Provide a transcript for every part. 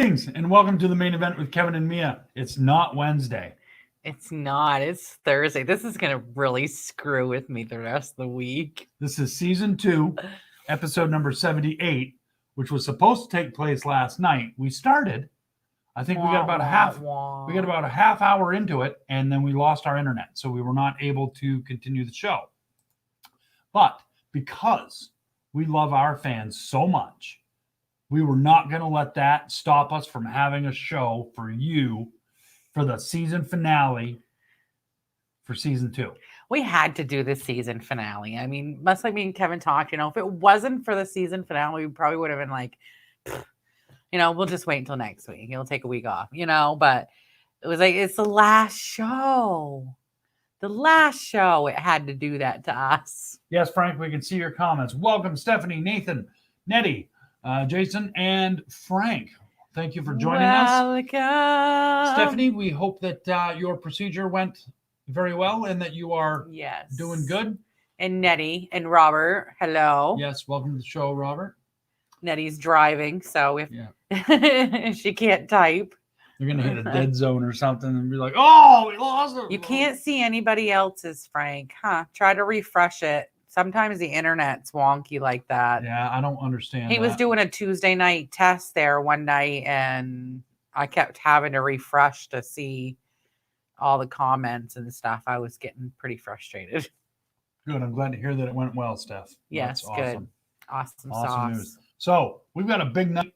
Greetings and welcome to the main event with Kevin and Mia. It's not Wednesday. It's not. It's Thursday. This is going to really screw with me the rest of the week. This is season 2, episode number 78, which was supposed to take place last night. We started. I think we got about a half hour into it, and then we lost our internet, so we were not able to continue the show. But because we love our fans so much, we were not going to let that stop us from having a show for you for the season finale for season 2. We had to do the season finale. I mean, much like me and Kevin talked, if it wasn't for the season finale, we probably would have been like, we'll just wait until next week. You'll take a week off, but it was like, it's the last show. The last show, it had to do that to us. Yes, Frank, we can see your comments. Welcome, Stephanie, Nathan, Nettie, Jason, and Frank. Thank you for joining us. Stephanie, we hope that your procedure went very well and that you are doing good. And Nettie and Robert, hello. Yes, welcome to the show, Robert. Nettie's driving, so if she can't type. You're going to hit a dead zone or something and be like, oh, we lost it. You can't see anybody else's, Frank. Try to refresh it. Sometimes the internet's wonky like that. Yeah, I don't understand He was doing a Tuesday night test there one night, and I kept having to refresh to see all the comments and stuff. I was getting pretty frustrated. Good. I'm glad to hear that it went well, Steph. Yes, that's good. Awesome sauce. News. So we've got a big night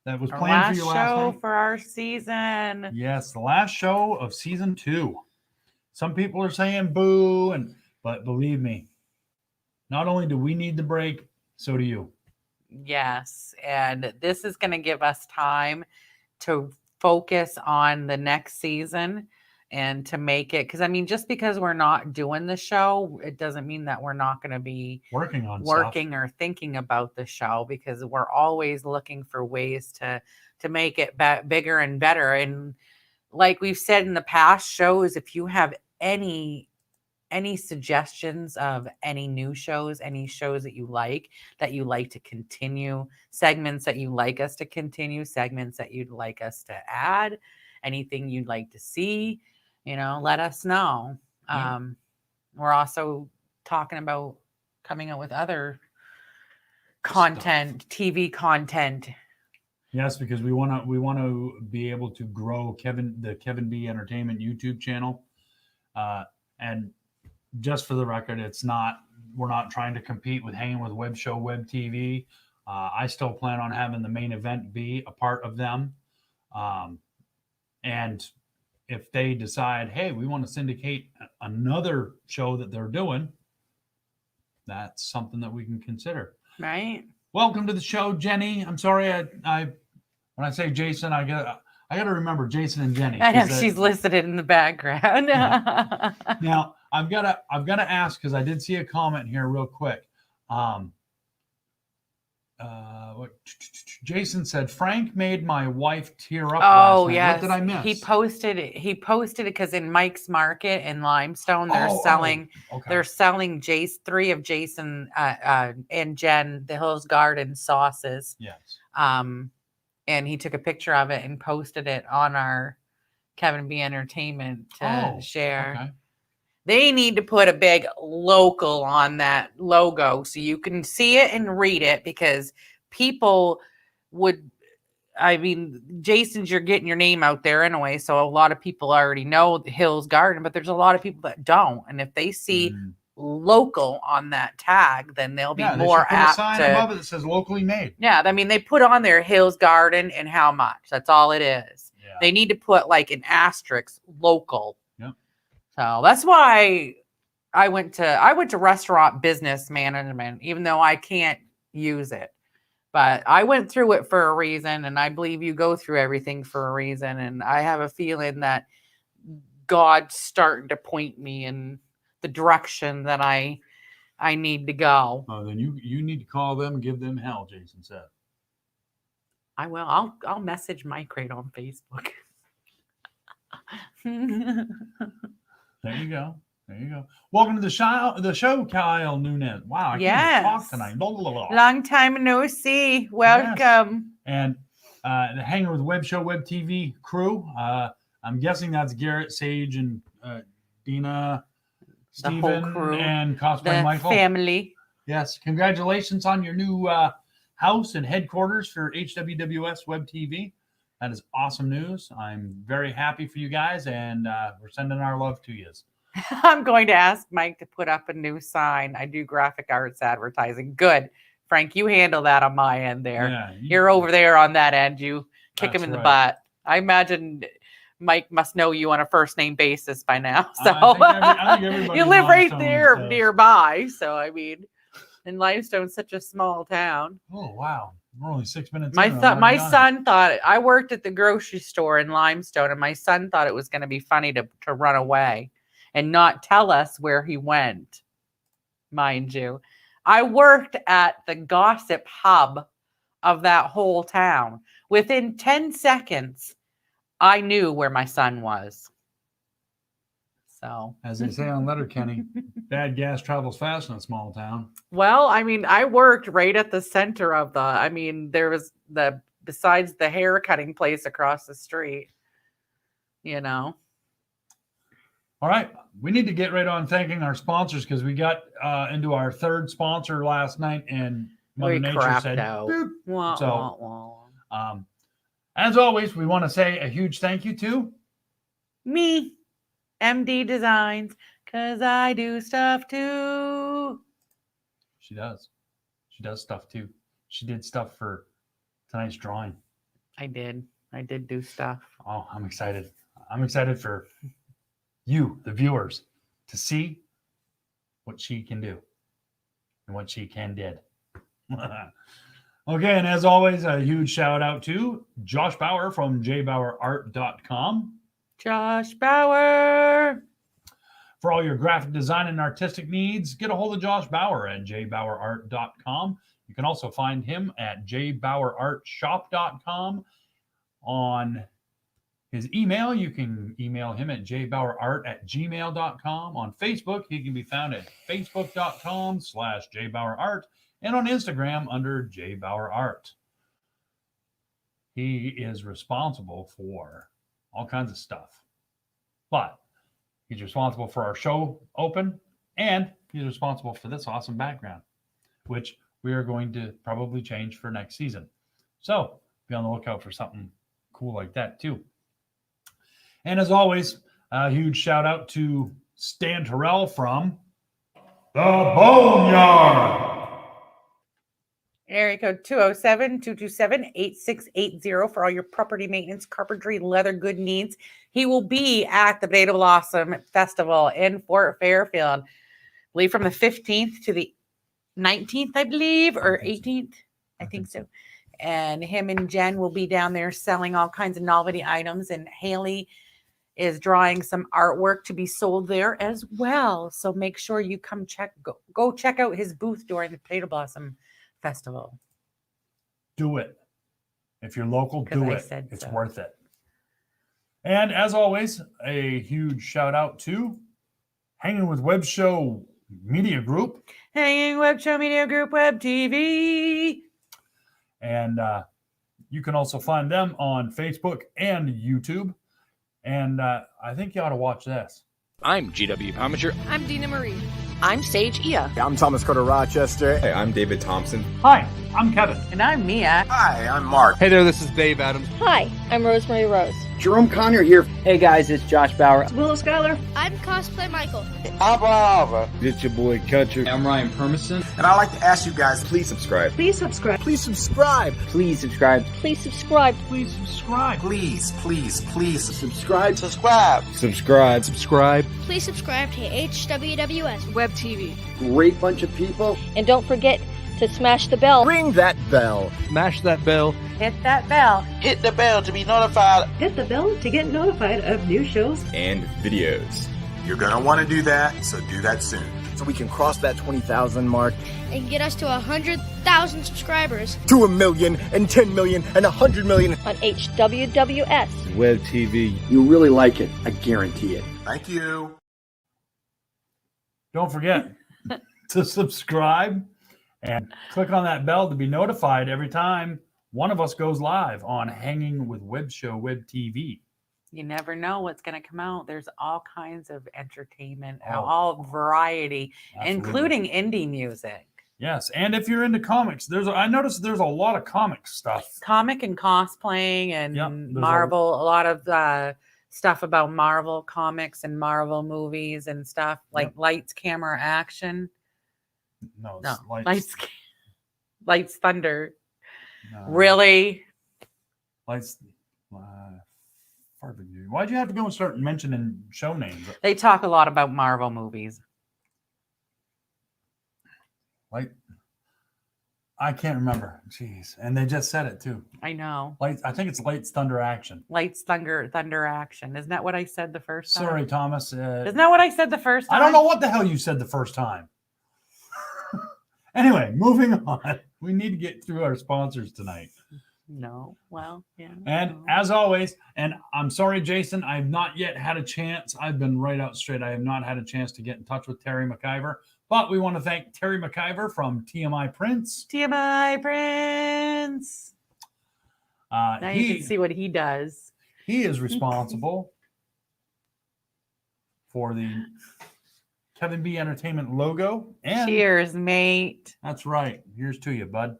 that was planned for you last night. For our season. Yes, the last show of season 2. Some people are saying boo, but believe me, not only do we need the break, so do you. Yes, and this is going to give us time to focus on the next season and to make it, because just because we're not doing the show, it doesn't mean that we're not going to be working or thinking about the show, because we're always looking for ways to make it bigger and better. And like we've said in the past shows, if you have any suggestions of any new shows, any shows that you like to continue, segments that you like us to continue, segments that you'd like us to add, anything you'd like to see, let us know. We're also talking about coming out with other content, TV content. Yes, because we want to be able to grow the Kevin B Entertainment YouTube channel. And just for the record, we're not trying to compete with Hanging with Web Show, Web TV. I still plan on having the main event be a part of them. And if they decide, hey, we want to syndicate another show that they're doing, that's something that we can consider. Right. Welcome to the show, Jenny. I'm sorry, I when I say Jason, I got to remember Jason and Jenny. I know she's listed in the background. Yeah. Now, I've got to ask, because I did see a comment here real quick. Jason said, Frank made my wife tear up last night. Yes. What did I miss? He posted it because in Mike's Market in Limestone, they're selling Jace 3 of Jason and Jen, the Hills Garden sauces. Yes. And he took a picture of it and posted it on our Kevin B Entertainment to share. Okay. They need to put a big local on that logo so you can see it and read it, because people Jason's, you're getting your name out there anyway, so a lot of people already know the Hills Garden, but there's a lot of people that don't. And if they see local on that tag, then they'll be more apt to. Put a sign above it that says locally made. Yeah, they put on there Hills Garden and how much. That's all it is. Yeah. They need to put like an asterisk local. So that's why I went to restaurant business management, even though I can't use it. But I went through it for a reason, and I believe you go through everything for a reason. And I have a feeling that God's starting to point me in the direction that I need to go. Oh, then you need to call them and give them hell, Jason said. I will. I'll message Mike right on Facebook. There you go. Welcome to the show, Kyle Nunez. Wow, I can't even talk tonight. Blah, blah, blah. Long time no see. Welcome. Yes. And the Hanger with Web Show Web TV crew. I'm guessing that's Garrett, Sage, and Dina, The whole Steven, crew, and Cosplay the Michael. family. Yes, congratulations on your new house and headquarters for HWWS Web TV. That is awesome news. I'm very happy for you guys, and we're sending our love to you. I'm going to ask Mike to put up a new sign. I do graphic arts advertising. Good. Frank, you handle that on my end there. Yeah, You're over there on that end. You kick him in the right. butt. I imagine Mike must know you on a first name basis by now. So I think everybody you in live right Limestone there does. nearby. So I mean, and Limestone's such a small town. Oh wow, we're only 6 minutes. My in, and I'm my already on it. son thought I worked at the grocery store in Limestone, and my son thought it was going to be funny to run away and not tell us where he went. Mind you, I worked at the gossip hub of that whole town. Within 10 seconds, I knew where my son was. So, As they say on Letterkenny, bad gas travels fast in a small town. well, I mean, I worked right at the center of there was besides the hair cutting place across the street, you know. All right, we need to get right on thanking our sponsors because we got into our third sponsor last night, and Mother Nature said, "Boop." Wah, So, wah, wah. As always, we want to say a huge thank you to Me, MD Designs, because I do stuff too. She does. She does stuff too. She did stuff for tonight's drawing. I did do stuff. Oh, I'm excited. I'm excited for you, the viewers, to see what she can do and what she did. Okay, and as always, a huge shout out to Josh Bauer from jbauerart.com. Josh Bauer. For all your graphic design and artistic needs, get a hold of Josh Bauer at jbauerart.com. You can also find him at jbauerartshop.com. On his email, you can email him at jbauerart@gmail.com. On Facebook, he can be found at facebook.com/jbauerart, and on Instagram under jbauerart. He is responsible for all kinds of stuff, but he's responsible for our show open, and he's responsible for this awesome background, which we are going to probably change for next season. So be on the lookout for something cool like that too. And as always, a huge shout out to Stan Terrell from The Boneyard. Area code 207-227-8680 for all your property maintenance, carpentry, leather good needs. He will be at the Potato Blossom Festival in Fort Fairfield, I believe from the 15th to the 19th, I believe, or 18th. I think so. And him and Jen will be down there selling all kinds of novelty items. And Haley is drawing some artwork to be sold there as well. So make sure you come go check out his booth during the Potato Blossom Festival. Do it. If you're local, do I it. said It's so. worth it. And as always, a huge shout out to Hanging with Web Show Media Group. Hanging Web Show Media Group Web TV. And you can also find them on Facebook and YouTube. And I think you ought to watch this. I'm GW Pomager. I'm Dina Marie. I'm Sage Ia. I'm Thomas Carter Rochester. Hey, I'm David Thompson. Hi, I'm Kevin. And I'm Mia. Hi, I'm Mark. Hey there, this is Dave Adams. Hi, I'm Rosemary Rose. Jerome Conner here. Hey guys, it's Josh Bauer. Willow Schuyler. I'm Cosplay Michael. It's your boy Country. I'm Ryan Permison. And I'd like to ask you guys, Please subscribe. Please subscribe. please subscribe. Please subscribe. Please subscribe. Please subscribe. Please subscribe. Subscribe. Subscribe. Please subscribe to HWWS Web TV. Great bunch of people. And don't forget to smash the bell. Ring that bell. Smash that bell. Hit that bell. Hit the bell to be notified. Hit the bell to get notified of new shows And videos. You're going to want to do that, so do that soon. So we can cross that 20,000 mark. and get us to 100,000 subscribers. To 1 million and 10 million and 100 million. On HWWS. Web TV. You'll really like it. I guarantee it. Thank you. Don't forget to subscribe and click on that bell to be notified every time one of us goes live on Hanging with Web Show Web TV. You never know what's going to come out. There's all kinds of entertainment, Oh. all variety, Absolutely. including indie music. Yes, and if you're into comics, I noticed there's a lot of comic stuff. Comic and cosplaying and Yep, there's Marvel, a lot of stuff about Marvel comics and Marvel movies and stuff like Yep. Lights, Camera, Action. No, No, lights, Lights, Thunder. no, Really? lights. Why'd you have to go and start mentioning show names? They talk a lot about Marvel movies. Like, I can't remember. Jeez, and they just said it too. I know. Lights. I think it's Lights, Thunder, Action. Lights, Thunder, Action. Isn't that what I said the first time? Sorry, Thomas. Isn't that what I said the first time? I don't know what the hell you said the first time. Anyway, moving on. We need to get through our sponsors tonight. No. Well, yeah. And as always, and I'm sorry, Jason, I've not yet had a chance. I've been right out straight. I have not had a chance to get in touch with Terry McIver. But we want to thank Terry McIver from TMI Prints. TMI Prince. Now you can see what he does. He is responsible for the Kevin B Entertainment logo. And cheers, mate. That's right. Here's to you, bud.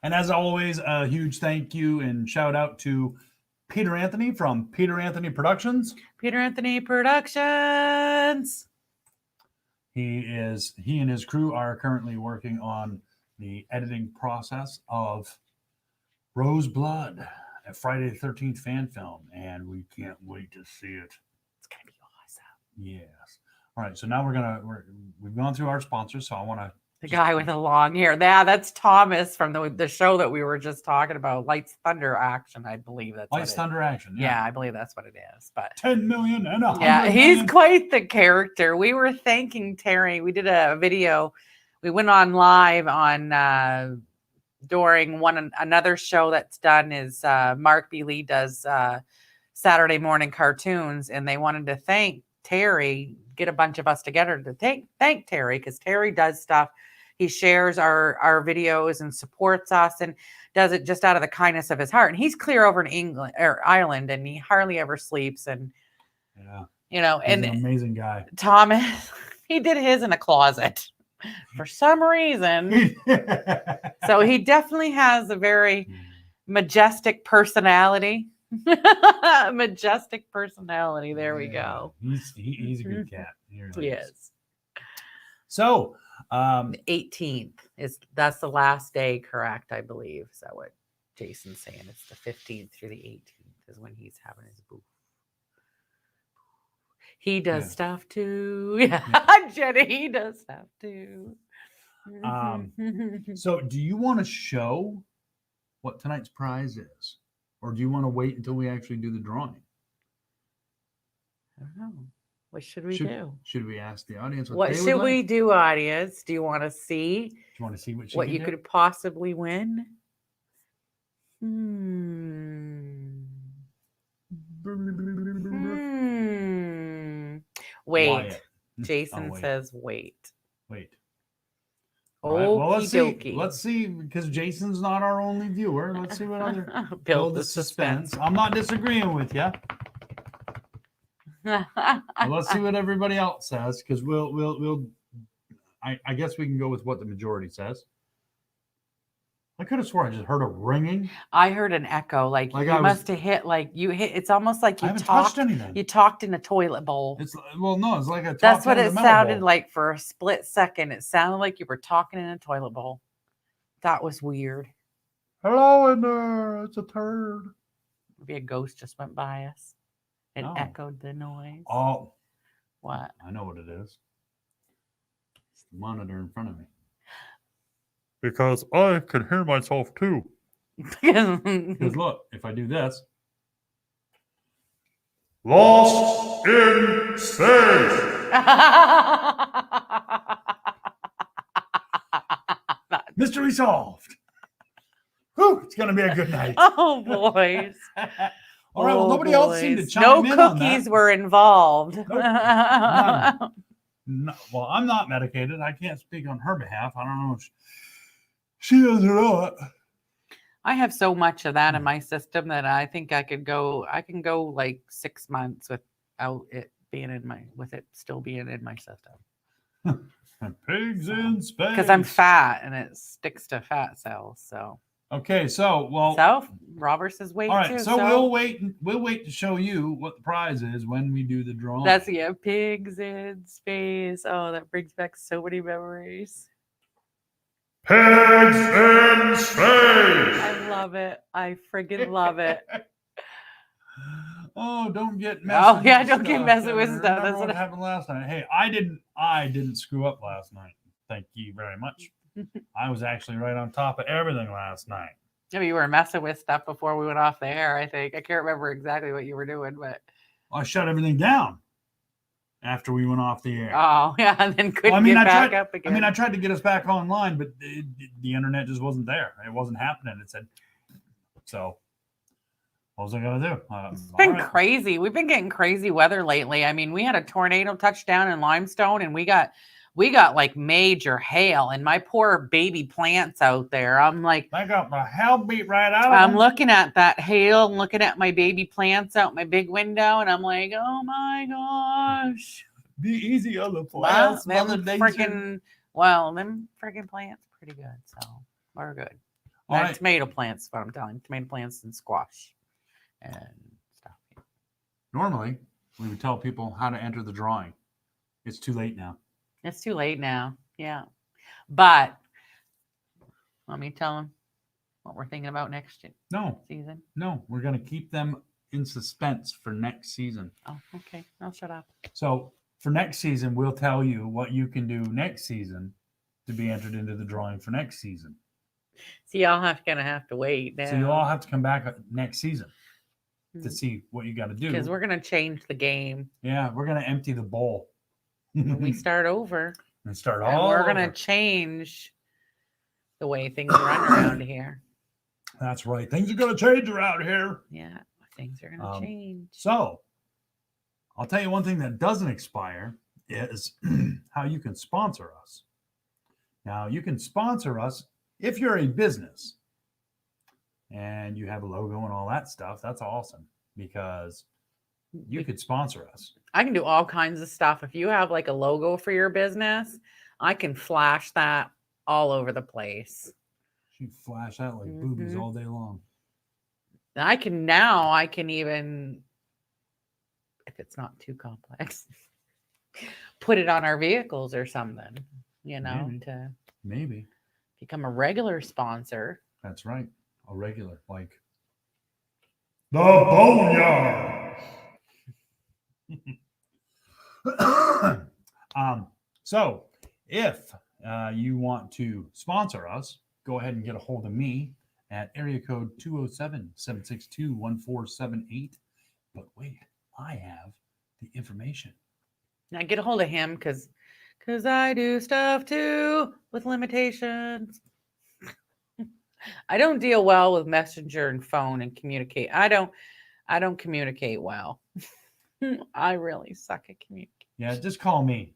And as always, a huge thank you and shout out to Peter Anthony from Peter Anthony Productions. Peter Anthony Productions. He and his crew are currently working on the editing process of Rose Blood, a Friday the 13th fan film, and we can't wait to see it. It's gonna be awesome. Yes. All right. So now we've gone through our sponsors. So I want to. The guy with the long hair. Yeah, that's Thomas from the show that we were just talking about. Lights, Thunder, Action. I believe that's Lights, Thunder, Action. Yeah, I believe that's what it is. But 10 million and 100 yeah, he's million. quite the character. We were thanking Terry. We did a video. We went on live on during another show that's done is Mark B. Lee does Saturday morning cartoons, and they wanted to thank Terry, get a bunch of us together to thank Terry, because Terry does stuff. He shares our videos and supports us and does it just out of the kindness of his heart. And he's clear over in England or Ireland, and he hardly ever sleeps. And yeah, you know, he's and an amazing guy. Thomas, he did his in a closet for some reason. So he definitely has a very majestic personality. Majestic personality. There we go. He's a good cat. He really is. So, 18th that's the last day, correct? I believe. Is that what Jason's saying? It's the 15th through the 18th is when he's having his booth. He does stuff too. Yeah, Jenny, he does stuff too. So do you want to show what tonight's prize is? Or do you want to wait until we actually do the drawing? I don't know. What should we do? Should we ask the audience what they should would we like? do, audience? Do you want to see? Do you want to see what you do? could possibly win? Wait. Wyatt. Jason wait. says wait. Wait. Oh, well, let's see, because Jason's not our only viewer. Let's see what other build the suspense. I'm not disagreeing with you. Let's see what everybody else says, because we'll I guess we can go with what the majority says. I could have swore I just heard a ringing. I heard an echo, like you must have hit, it's almost like I haven't touched anything. You talked in a toilet bowl. It's it's like a. That's what it sounded like for a split second. It sounded like you were talking in a toilet bowl. That was weird. Hello in there. It's a turd. Maybe a ghost just went by us and echoed the noise. Oh, what? I know what it is. It's the monitor in front of me. Because I can hear myself too. Because look, if I do this. Lost in space. Mystery solved. Whew, it's going to be a good night. Oh, boys. All right, well, nobody else seemed to chime in on that. No cookies were involved. Nope. No, well, I'm not medicated. I can't speak on her behalf. I don't know. She doesn't know it. I have so much of that in my system that I think I can go like 6 months without it being with it still being in my system. Pigs in space. Because I'm fat and it sticks to fat cells. So okay, so Robert says wait all right, too. so we'll wait to show you what the prize is when we do the drawing. That's pigs in space. Oh, that brings back so many memories. Pigs in space. I love it. I friggin' love it. Oh, don't get messing. Oh yeah, don't get messing with stuff. Remember That's what happened last night. Hey, I didn't screw up last night. Thank you very much. I was actually right on top of everything last night. Yeah, you were messing with stuff before we went off the air. I think I can't remember exactly what you were doing, but I shut everything down after we went off the air. Oh yeah, and then couldn't get back up again. I tried to get us back online, but the internet just wasn't there. It wasn't happening. It said so. What was I gonna do? It's been crazy. We've been getting crazy weather lately. I mean, we had a tornado touchdown in Limestone, and we got like major hail. And my poor baby plants out there, I'm like, I got the hell beat right out of I'm them. looking at that hail, and looking at my baby plants out my big window, and I'm like, oh my gosh. Be easy on the plants. Them freaking plants pretty good. So we're good. Right. Tomato plants, what I'm telling you. Tomato plants and squash and stuff. Normally, we would tell people how to enter the drawing. It's too late now. It's too late now. Yeah. But let me tell them what we're thinking about next season. No, we're going to keep them in suspense for next season. Oh, okay. I'll shut up. So for next season, we'll tell you what you can do next season to be entered into the drawing for next season. So y'all gonna have to wait now. So you all have to come back next season to see what you got to do. Because we're gonna change the game. Yeah, we're gonna empty the bowl. When we start over. And start all we're over. Gonna change the way things run around here. That's right. Things are gonna change around here. Yeah, things are gonna change. So I'll tell you one thing that doesn't expire is how you can sponsor us. Now you can sponsor us if you're a business and you have a logo and all that stuff. That's awesome because you could sponsor us. I can do all kinds of stuff. If you have like a logo for your business, I can flash that all over the place. You flash out like boobies all day long. I can even, if it's not too complex, put it on our vehicles or something, to maybe become a regular sponsor. That's right. A regular, like the Boneyard. So if you want to sponsor us, go ahead and get a hold of me at area code 207-762-1478. But wait, I have the information. Now get a hold of him because I do stuff too with limitations. I don't deal well with messenger and phone and communicate. I don't communicate well. I really suck at communicating. Yeah, just call me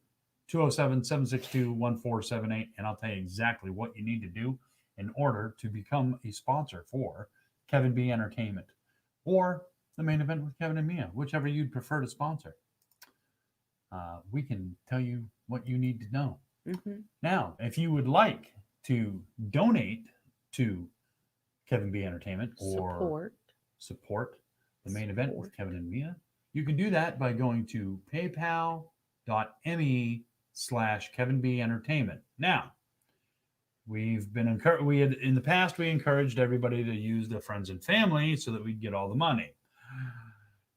207-762-1478 and I'll tell you exactly what you need to do in order to become a sponsor for Kevin B Entertainment or the Maine Event with Kevin and Mia, whichever you'd prefer to sponsor. We can tell you what you need to know. Mm-hmm. Now, if you would like to donate to Kevin B Entertainment or support the Maine Event with Kevin and Mia, you can do that by going to paypal.me/Kevin B Entertainment. Now, in the past we encouraged everybody to use their friends and family so that we'd get all the money.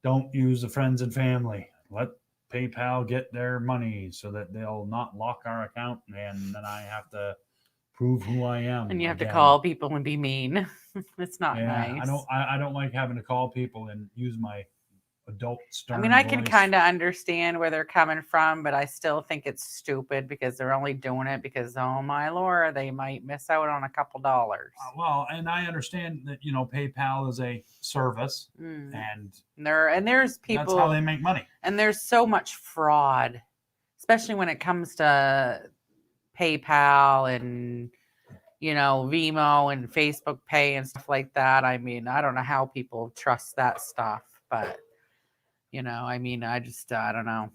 Don't use the friends and family. Let PayPal get their money so that they'll not lock our account, and then I have to prove who I am. And you have to call people and be mean. It's not nice. I don't like having to call people and use my adult stern I voice. can kind of understand where they're coming from, but I still think it's stupid because they're only doing it because, oh my Lord, they might miss out on a couple dollars. Well, and I understand that PayPal is a service, and there's people. That's how they make money. And there's so much fraud, especially when it comes to PayPal and Vimo and Facebook Pay and stuff like that. I mean, I don't know how people trust that stuff, but I just I don't know.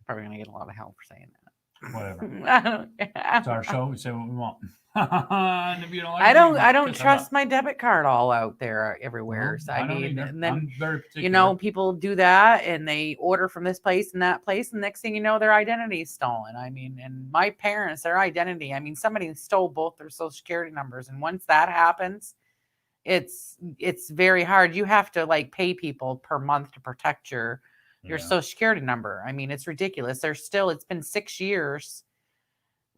Probably gonna get a lot of hell for saying that. Whatever. It's our show. We say what we want. And if you don't like I it, don't you I don't kiss our trust butt. my debit card all out there everywhere. Well, So I don't either. and then I'm very particular. people do that and they order from this place and that place, and next thing you know, their identity is stolen. I mean, and my parents, their identity, I mean, somebody stole both their social security numbers, and once that happens, it's very hard. You have to like pay people per month to protect your social security number. I mean, it's ridiculous. It's been 6 years.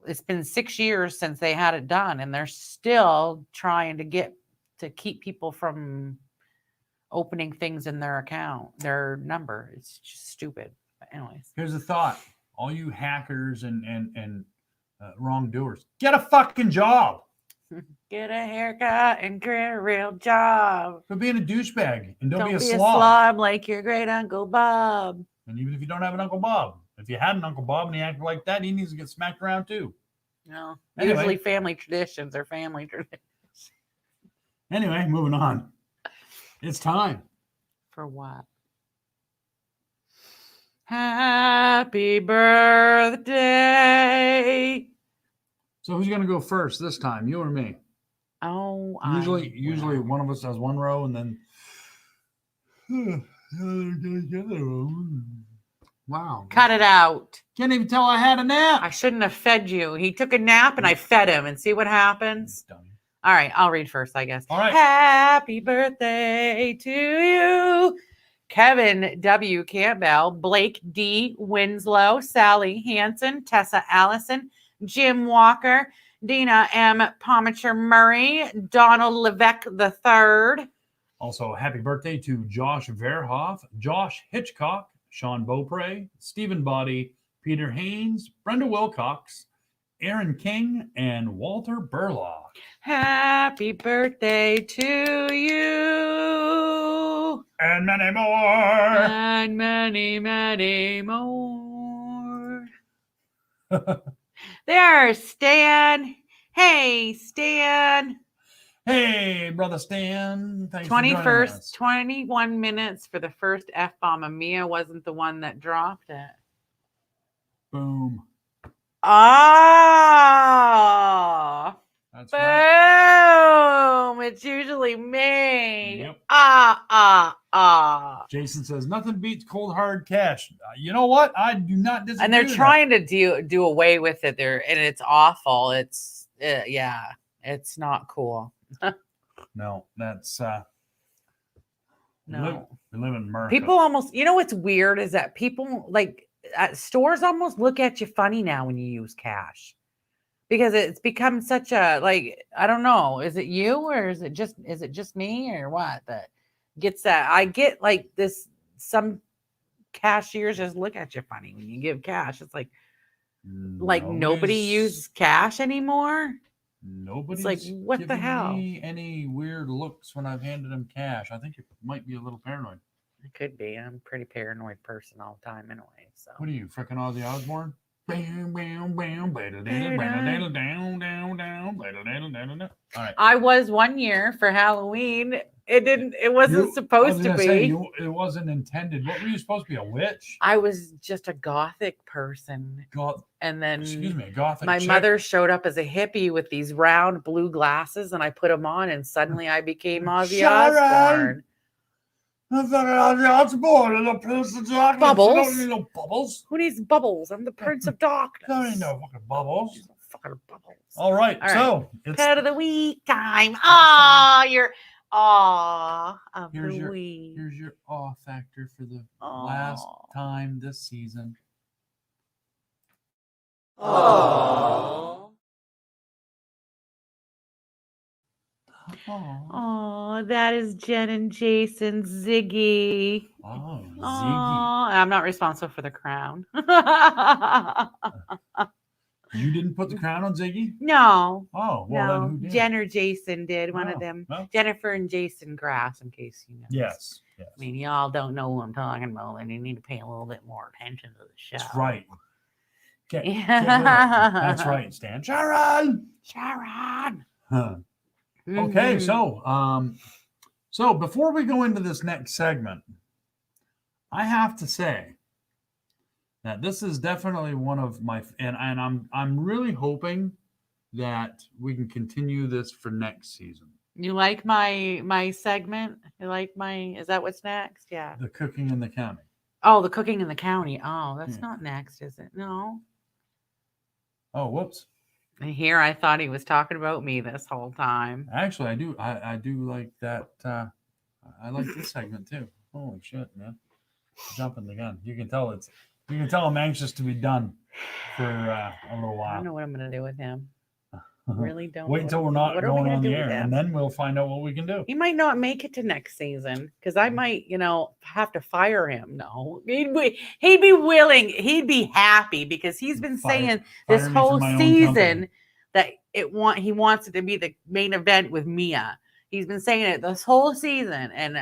It's been 6 years since they had it done, and they're still trying to keep people from opening things in their account, their number. It's just stupid. But anyways, here's the thought: all you hackers and wrongdoers, get a fucking job. get a haircut and get a real job. Quit being a douchebag and don't be a a slob. slob like your great Uncle Bob. And even if you don't have an Uncle Bob, if you had an Uncle Bob and he acted like that, he needs to get smacked around too. No, Anyway. usually family traditions are family traditions. Anyway, moving on. It's time. For what? Happy birthday. So who's gonna go first this time? You or me? Oh, Usually one of us does one row and then wow. Cut it out. Can't even tell I had a nap. I shouldn't have fed you. He took a nap and I fed him, and see what happens. All right, I'll read first, I guess. All right. Happy birthday to you. Kevin W. Campbell, Blake D. Winslow, Sally Hanson, Tessa Allison, Jim Walker, Dina M. Pomacher Murray, Donald Levesque III. Also, happy birthday to Josh Verhoff, Josh Hitchcock, Sean Beaupre, Stephen Body, Peter Haynes, Brenda Wilcox, Aaron King, and Walter Burlock. Happy birthday to you. And many more. And many, many more. There's Stan. Hey, Stan. Hey, brother Stan. Thanks for joining us. 21st, 21 minutes for the first F-bomb. Mia wasn't the one that dropped it. Boom. Ah. That's Boom. right. It's usually me. Yep. Jason says, nothing beats cold hard cash. You know what? I do not disagree. And they're with trying to do away with it there, and it's awful. It's it's not cool. No, that's No. we live in America. People almost, what's weird is that people like at stores almost look at you funny now when you use cash, because it's become such a, like, I don't know, is it you or is it just me or what that gets that? I get like this, some cashiers just look at you funny when you give cash. It's like nobody uses cash anymore. Nobody's like, what the giving hell? me any weird looks when I've handed them cash. I think it might be a little paranoid. It could be. I'm a pretty paranoid person all the time anyway. So what are you, frickin' Ozzy Osbourne? All right. I was one year for Halloween. It wasn't supposed to be. It wasn't intended. What were you supposed to be, a witch? I was just a gothic person. And then excuse me, a gothic my chick? mother showed up as a hippie with these round blue glasses, and I put them on, and suddenly I became Ozzy Osbourne. Bubbles. You don't need no bubbles. Who needs bubbles? I'm the Prince of Darkness. Don't need no fucking bubbles. Fucking bubbles. All right. So it's pet of the week time. Oh, you're of here's the your, week. Here's your awe factor for the last time this season. Oh, that is Jen and Jason Ziggy. Oh, Ziggy. I'm not responsible for the crown. You didn't put the crown on Ziggy? No. Oh, well, no. then who did? Jen or Jason did. One of them. No. Jennifer and Jason Grass, in case you know. Yes. I mean, y'all don't know who I'm talking about, and you need to pay a little bit more attention to the show. That's right. Get with it. Yeah. That's right, Stan. Sharon. Sharon. Huh. Okay, Mhm. so before we go into this next segment, I have to say that this is definitely one of my and I'm really hoping that we can continue this for next season. You like my segment? You like my? Is that what's next? Yeah. The cooking in the county. Oh, the cooking in the county. Oh, that's Yeah. not next, is it? No. Oh, whoops. And here I thought he was talking about me this whole time. Actually, I do like that. I like this segment too. Holy shit, man! Jumping the gun. You can tell I'm anxious to be done for a little I don't while. know what I'm gonna do with him. Really don't. Wait know until what we're I'm- not what are we going gonna on do the with air, him? and then we'll find out what we can do. He might not make it to next season because I might, have to fire him. No, he'd be willing. He'd be happy because he's been saying this fire me from whole my own season company. that he wants it to be the main event with Mia. He's been saying it this whole season, and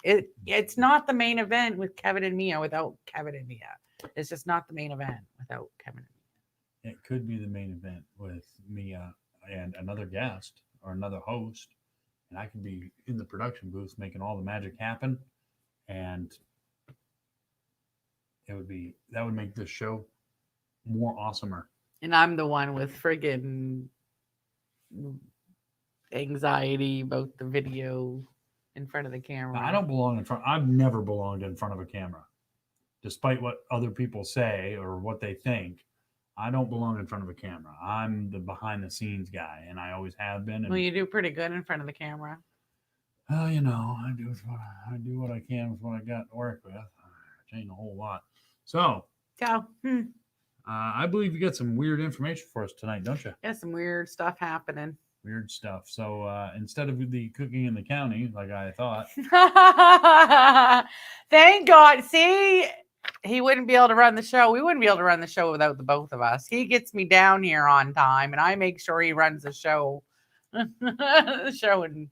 it's not the main event with Kevin and Mia without Kevin and Mia. It's just not the main event without Kevin and Mia. It could be the main event with Mia and another guest or another host, and I could be in the production booth making all the magic happen, and that would make this show more awesomer. And I'm the one with friggin' anxiety about the video in front of the camera. Now, I don't belong in front. I've never belonged in front of a camera, despite what other people say or what they think. I don't belong in front of a camera. I'm the behind the scenes guy, and I always have been. And, Well, you do pretty good in front of the camera. well, I do what I can with what I got to work with. Which ain't a whole lot. So, So, I believe you got some weird information for us tonight, don't you? got some weird stuff happening. Weird stuff. So, instead of the cooking in the county, like I thought, Thank God. See, he wouldn't be able to run the show. We wouldn't be able to run the show without the both of us. He gets me down here on time, and I make sure he runs the show. The show and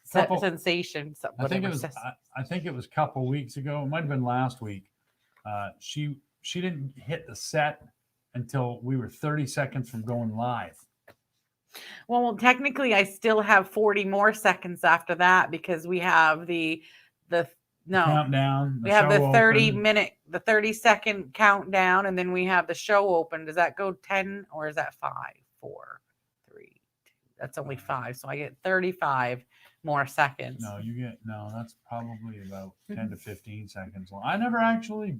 sensation. I think it was a couple weeks ago. It might have been last week. She didn't hit the set until we were 30 seconds from going live. Well, technically, I still have 40 more seconds after that because we have the countdown. We have the 30-second countdown, and then we have the show open. Does that go 10 or is that 5, 4, 3, 2? That's only 5, so I get 35 more seconds. No, that's probably about 10 to 15 seconds long. I never actually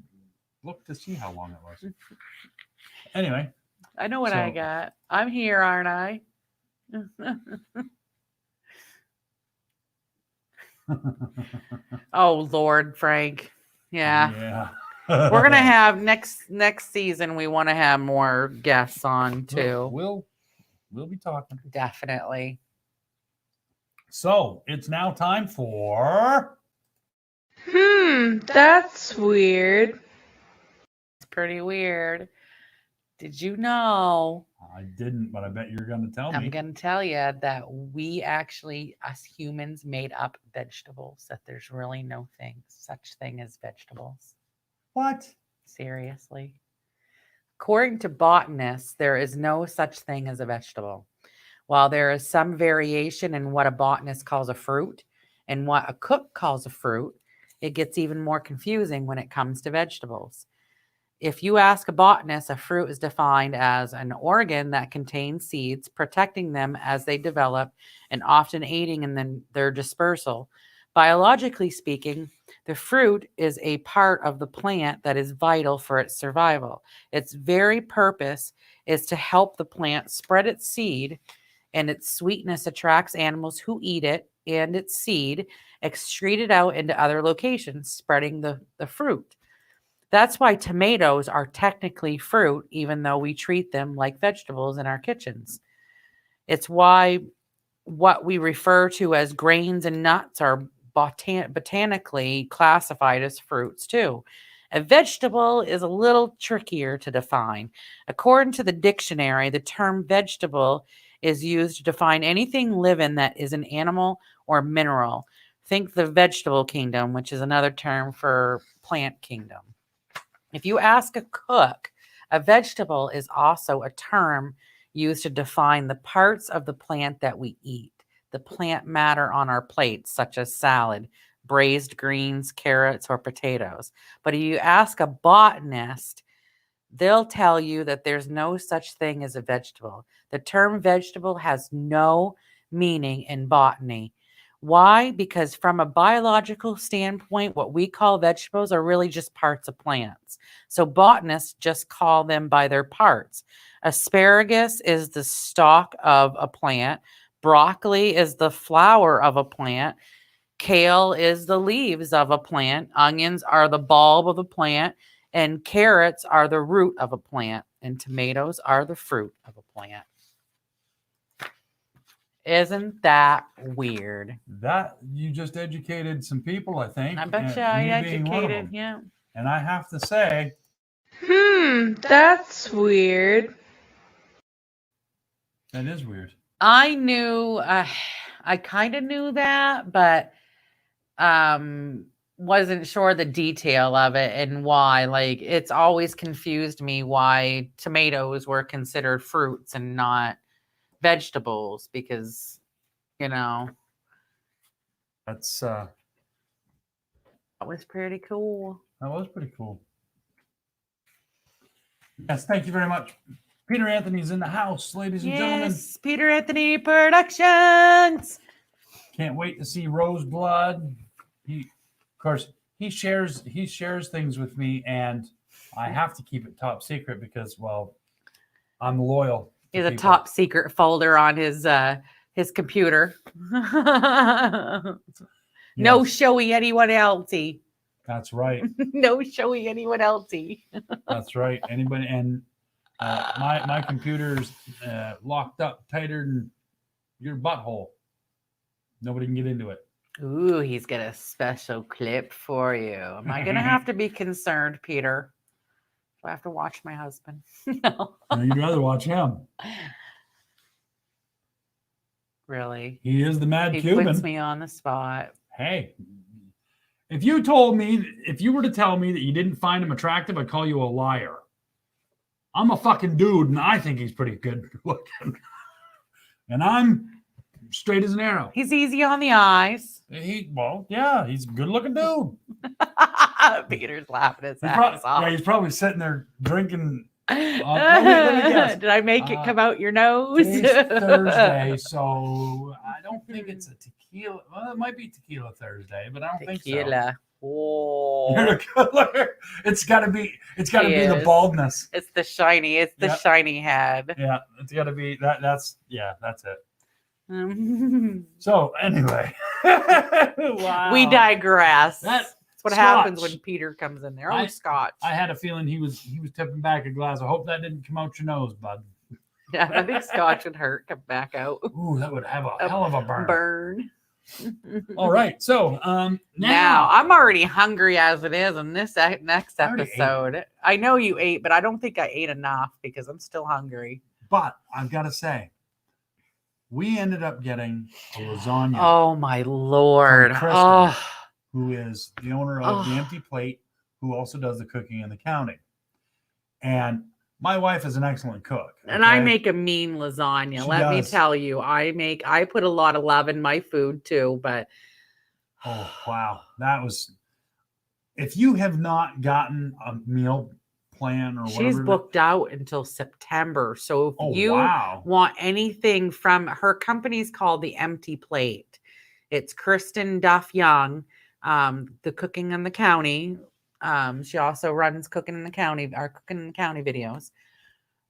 looked to see how long it was. Anyway. I know what I got. I'm here, aren't I? Oh, Lord, Frank. Yeah. We're gonna have next season. We want to have more guests on too. We'll be talking. Definitely. So it's now time for. That's weird. It's pretty weird. Did you know? I didn't, but I bet you're going to tell me. I'm going to tell you that we actually, us humans, made up vegetables. That there's really no such thing as vegetables. What? Seriously. According to botanists, there is no such thing as a vegetable. While there is some variation in what a botanist calls a fruit and what a cook calls a fruit, it gets even more confusing when it comes to vegetables. If you ask a botanist, a fruit is defined as an organ that contains seeds, protecting them as they develop and often aiding in their dispersal. Biologically speaking, the fruit is a part of the plant that is vital for its survival. Its very purpose is to help the plant spread its seed, and its sweetness attracts animals who eat it, and its seed excrete it out into other locations, spreading the fruit. That's why tomatoes are technically fruit, even though we treat them like vegetables in our kitchens. It's why what we refer to as grains and nuts are botanically classified as fruits too. A vegetable is a little trickier to define. According to the dictionary, the term vegetable is used to define anything living that is an animal or mineral. Think the vegetable kingdom, which is another term for plant kingdom. If you ask a cook, a vegetable is also a term used to define the parts of the plant that we eat, the plant matter on our plates, such as salad, braised greens, carrots, or potatoes. But if you ask a botanist, they'll tell you that there's no such thing as a vegetable. The term vegetable has no meaning in botany. Why? Because from a biological standpoint, what we call vegetables are really just parts of plants. So botanists just call them by their parts. Asparagus is the stalk of a plant. Broccoli is the flower of a plant. Kale is the leaves of a plant. Onions are the bulb of a plant. And carrots are the root of a plant. And tomatoes are the fruit of a plant. Isn't that weird? That you just educated some people, I think. I bet you I educated, yeah. And I have to say, That's weird. that is weird. I knew, I kind of knew that, but wasn't sure the detail of it and why. Like, it's always confused me why tomatoes were considered fruits and not vegetables, because That's that was pretty cool. that was pretty cool. Yes, thank you very much. Peter Anthony's in the house, ladies and gentlemen. Yes, Peter Anthony Productions. Can't wait to see Roseblood. Of course, he shares things with me, and I have to keep it top secret because, well, I'm loyal. He has a top secret folder on his computer. No Yes. showing anyone else. That's right. No showing anyone else. That's right. Anybody, and my computer's locked up tighter than your butthole. Nobody can get into it. Ooh, he's got a special clip for you. Am I gonna have to be concerned, Peter? Do I have to watch my husband? No. No, you'd rather watch him. Really? He is the mad He Cuban. puts me on the spot. Hey, if you were to tell me that you didn't find him attractive, I'd call you a liar. I'm a fucking dude, and I think he's pretty good looking. And I'm straight as an arrow. He's easy on the eyes. He's a good looking dude. Peter's laughing his ass off. Yeah, he's probably sitting there drinking. Let me guess. Did I make it come out your nose? Today's Thursday, so I don't think it's a tequila. Well, it might be Tequila Thursday, but I don't think so. Tequila. Oh. You're a good looker. It's got to be the baldness. It's the shiny. It's the shiny head. Yeah, it's got to be that. That's it. So anyway, wow. We digress. That's what happens when Peter comes in there. Oh, Scotch. I had a feeling he was tipping back a glass. I hope that didn't come out your nose, bud. Yeah, I think Scotch would hurt. Come back out. Ooh, that would have a hell of a burn. All right, so now I'm already hungry as it is in this next episode. I know you ate, but I don't think I ate enough because I'm still hungry. But I've got to say, we ended up getting a lasagna. Oh my Lord! From Kristen, who is the owner of the Empty Plate, who also does the cooking and the counting. And my wife is an excellent cook. Okay? And I make a mean lasagna. Let me tell you, I put a lot of love in my food too, but oh wow. That was, if you have not gotten a meal plan or whatever. She's booked out until September. So if you want anything from her, company's called the Empty Plate. It's Kristen Duff Young, the Cooking in the County. She also runs Cooking in the County, our Cooking in the County videos.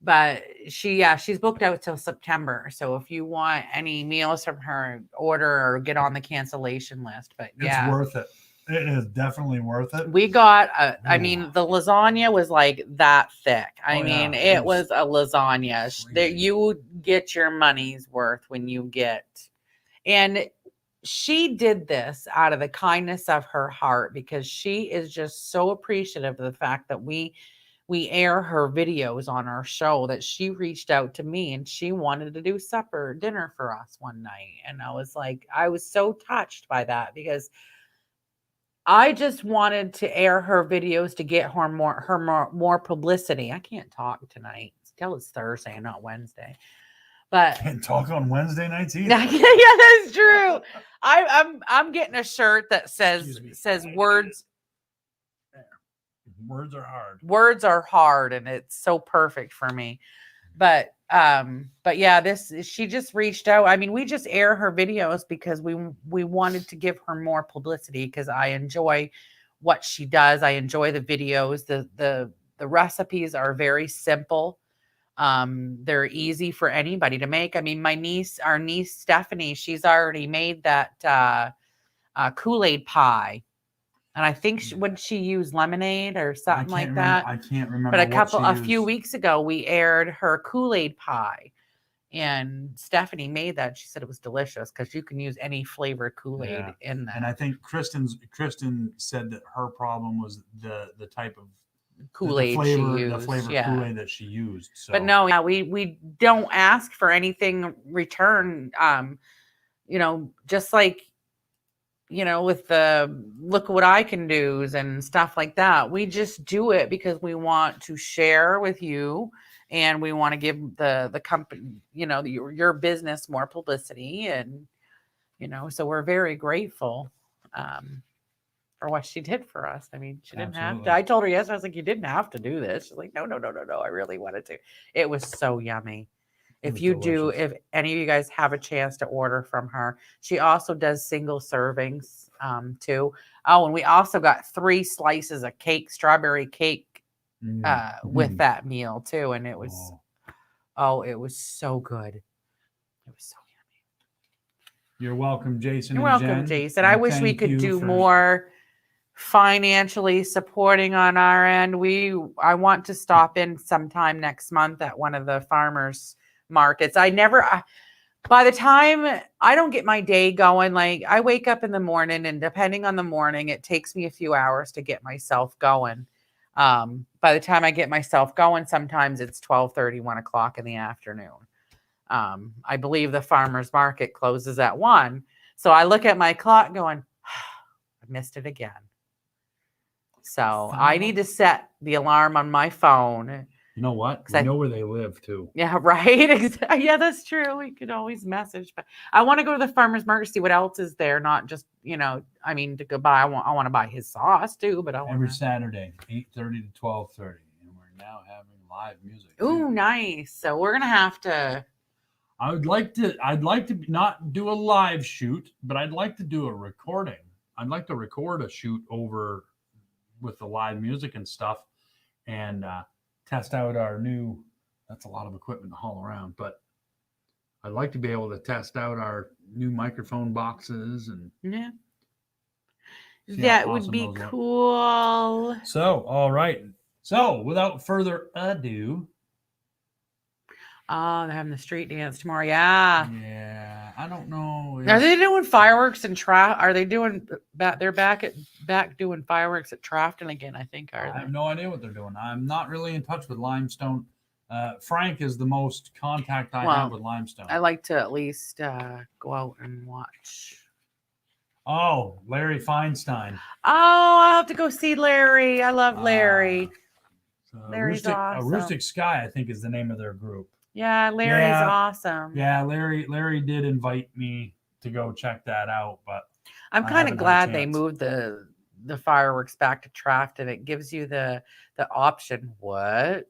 But she's booked out till September. So if you want any meals from her, order or get on the cancellation list. But it's worth it. It is definitely worth it. We got, I mean, the lasagna was like that thick. It was a lasagna. You get your money's worth when you get. And she did this out of the kindness of her heart because she is just so appreciative of the fact that we air her videos on our show, that she reached out to me and she wanted to do dinner for us one night. And I was so touched by that because I just wanted to air her videos to get her more publicity. I can't talk tonight. Still, it's Thursday and not Wednesday. But Can't talk on Wednesday nights either. yeah, that's true. I'm getting a shirt that says words. Words are hard. Words are hard, and it's so perfect for me. But yeah, she just reached out. I mean, we just air her videos because we wanted to give her more publicity because I enjoy what she does. I enjoy the videos. The recipes are very simple. They're easy for anybody to make. I mean, our niece Stephanie, she's already made that Kool-Aid pie. And I think would she use lemonade or something like that? I can't remember. But a few weeks ago, we aired her Kool-Aid pie, and Stephanie made that. She said it was delicious because you can use any flavored Kool-Aid in that. And I think Kristen said that her problem was the type of Kool-Aid the flavor Kool-Aid that she used. So. But no, we don't ask for anything return. Just like. With the look what I can do's and stuff like that. We just do it because we want to share with you and we want to give the company, your business more publicity. And, so we're very grateful for what she did for us. I mean, she didn't have to. I told her yesterday, I was like, you didn't have to do this. She's like, no, I really wanted to. It was so yummy. If any of you guys have a chance to order from her, she also does single servings too. Oh, and we also got 3 slices of cake, strawberry cake with that meal too. And it was, it was so good. It was so yummy. You're welcome, Jason. You're welcome, Jason. I wish we could do more financially supporting on our end. I want to stop in sometime next month at one of the farmers markets. By the time I don't get my day going, like I wake up in the morning and depending on the morning, it takes me a few hours to get myself going. By the time I get myself going, sometimes it's 12:30, 1 o'clock in the afternoon. I believe the farmer's market closes at 1. So I look at my clock going, I missed it again. So I need to set the alarm on my phone. You know what? We know where they live too. Yeah, right. Yeah, that's true. We could always message, but I want to go to the farmer's market, see what else is there. Not just, to go buy. I want to buy his sauce too, but every Saturday, 8:30 to 12:30, and we're now having live music. Ooh, nice. So we're gonna have to. I'd like to not do a live shoot, but I'd like to do a recording. I'd like to record a shoot over with the live music and stuff, and test out our new, that's a lot of equipment to haul around, but I'd like to be able to test out our new microphone boxes and that would be cool. So, all right. So without further ado. Oh, they're having the street dance tomorrow. Yeah. Yeah. I don't know. Are they doing fireworks and are they doing they're back doing fireworks at Trafton again, I think, are they? I have no idea what they're doing. I'm not really in touch with Limestone. Frank is the most contact I have with Limestone. I like to at least go out and watch. Oh, Larry Feinstein. Oh, I'll have to go see Larry. I love Larry. Larry's awesome. Rustic Sky, I think, is the name of their group. Yeah, Larry's awesome. Yeah, Larry did invite me to go check that out, but I'm kind of glad they moved the fireworks back to Trafton. It gives you the option. What?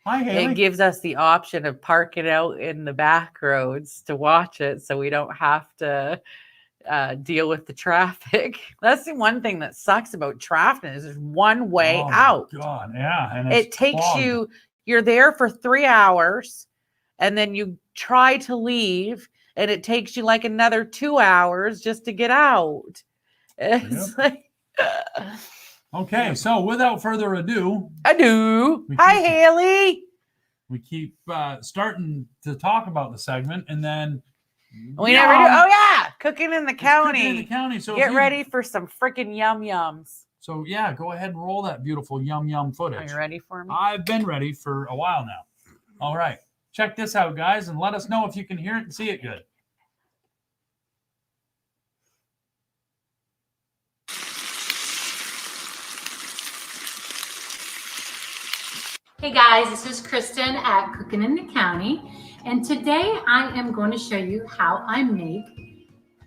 Hi, Haley. It gives us the option of parking out in the back roads to watch it, so we don't have to deal with the traffic. That's the one thing that sucks about Trafton is there's one way out. God, yeah, and it takes you're there for 3 hours. And then you try to leave, and it takes you like another 2 hours just to get out. It's like, okay. So without further ado, Hi, Haley. We keep starting to talk about the segment, and then we never do. Oh yeah, cooking in the county. Cooking in the county. So get ready for some freaking yums. So yeah, go ahead and roll that beautiful yum footage. Are you ready for me? I've been ready for a while now. All right. Check this out, guys, and let us know if you can hear it and see it good. Hey guys, this is Kristen at Cooking in the County, and today I am going to show you how I make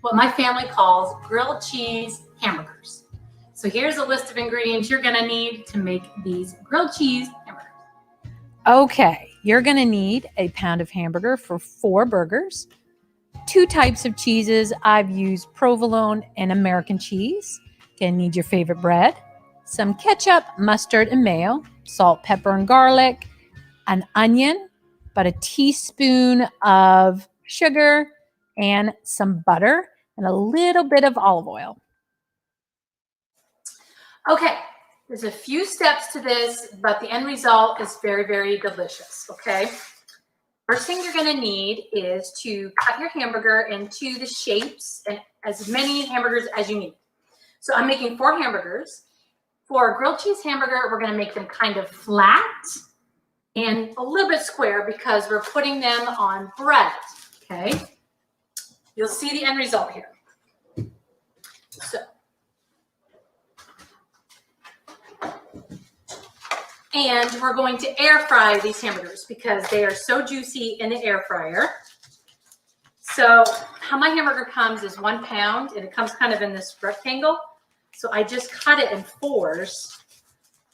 what my family calls grilled cheese hamburgers. So here's a list of ingredients you're going to need to make these grilled cheese hamburgers. Okay, you're going to need a pound of hamburger for 4 burgers, 2 types of cheeses. I've used provolone and American cheese. Going to need your favorite bread, some ketchup, mustard, and mayo, salt, pepper, and garlic, an onion, about a teaspoon of sugar, and some butter, and a little bit of olive oil. Okay, there's a few steps to this, but the end result is very, very delicious, okay? First thing you're gonna need is to cut your hamburger into the shapes and as many hamburgers as you need. So I'm making 4 hamburgers. For a grilled cheese hamburger, we're gonna make them kind of flat and a little bit square because we're putting them on bread, okay? You'll see the end result here. So. And we're going to air fry these hamburgers because they are so juicy in the air fryer. So how my hamburger comes is 1 pound, and it comes kind of in this rectangle. So I just cut it in 4s,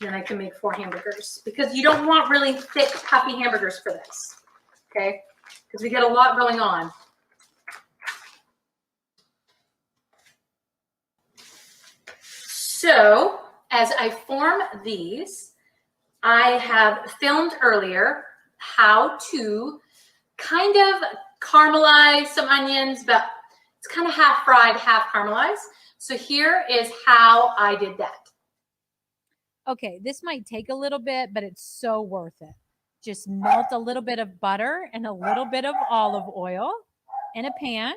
and then I can make 4 hamburgers because you don't want really thick, puffy hamburgers for this, okay? Because we get a lot going on. So as I form these, I have filmed earlier how to kind of caramelize some onions, but it's kind of half fried, half caramelized. So here is how I did that. Okay, this might take a little bit, but it's so worth it. Just melt a little bit of butter and a little bit of olive oil in a pan.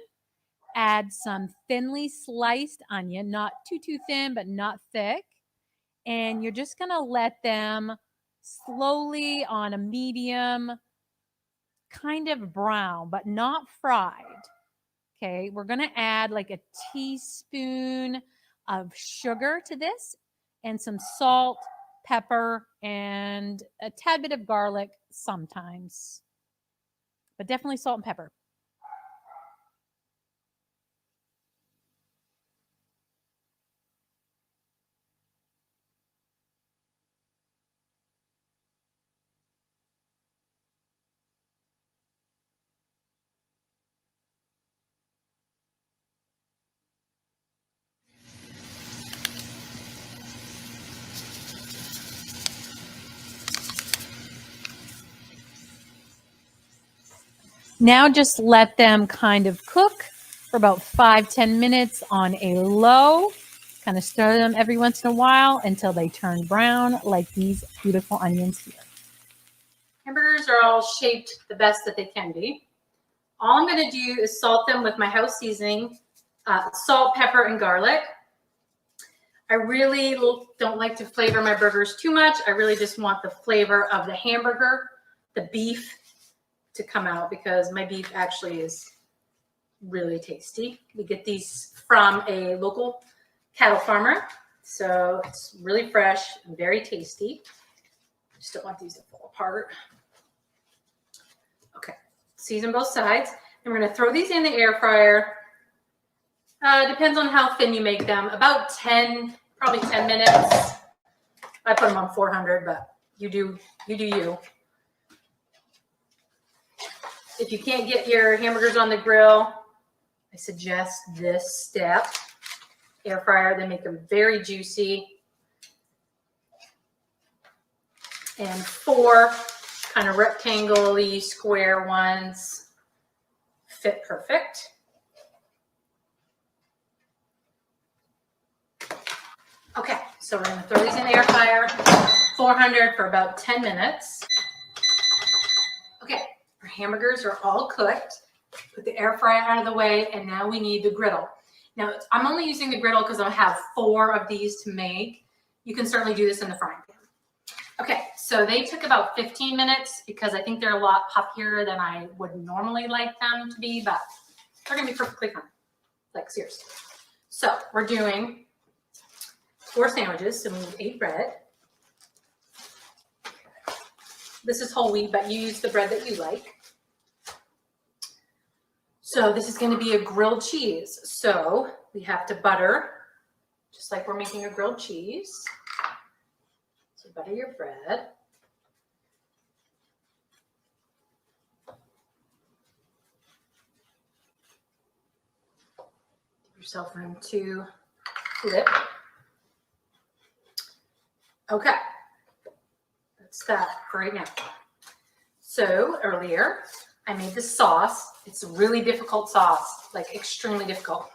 Add some thinly sliced onion, not too thin, but not thick. And you're just going to let them slowly on a medium, kind of brown, but not fried. Okay, we're going to add like a teaspoon of sugar to this and some salt, pepper, and a tad bit of garlic sometimes, but definitely salt and pepper. Now just let them kind of cook for about 5-10 minutes on a low. Kind of stir them every once in a while until they turn brown like these beautiful onions here. Hamburgers are all shaped the best that they can be. All I'm going to do is salt them with my house seasoning, salt, pepper, and garlic. I really don't like to flavor my burgers too much. I really just want the flavor of the hamburger, the beef, to come out because my beef actually is really tasty. We get these from a local cattle farmer, so it's really fresh and very tasty. Just don't want these to fall apart. Okay, season both sides. And we're going to throw these in the air fryer. Depends on how thin you make them. About 10, probably 10 minutes. I put them on 400, but you do you. If you can't get your hamburgers on the grill, I suggest this step. Air fryer, they make them very juicy. And 4 kind of rectangle-y square ones fit perfect. Okay, so we're going to throw these in the air fryer, 400 for about 10 minutes. Okay, our hamburgers are all cooked. Put the air fryer out of the way, and now we need the griddle. Now, I'm only using the griddle because I have 4 of these to make. You can certainly do this in the frying pan. Okay, so they took about 15 minutes because I think they're a lot puffier than I would normally like them to be, but they're going to be perfectly fine. Like, seriously. So we're doing 4 sandwiches, so we need 8 bread. This is whole wheat, but you use the bread that you like. So this is going to be a grilled cheese. So we have to butter, just like we're making a grilled cheese. So butter your bread. Give yourself room to flip. Okay, that's that for right now. So earlier, I made this sauce. It's a really difficult sauce, like extremely difficult.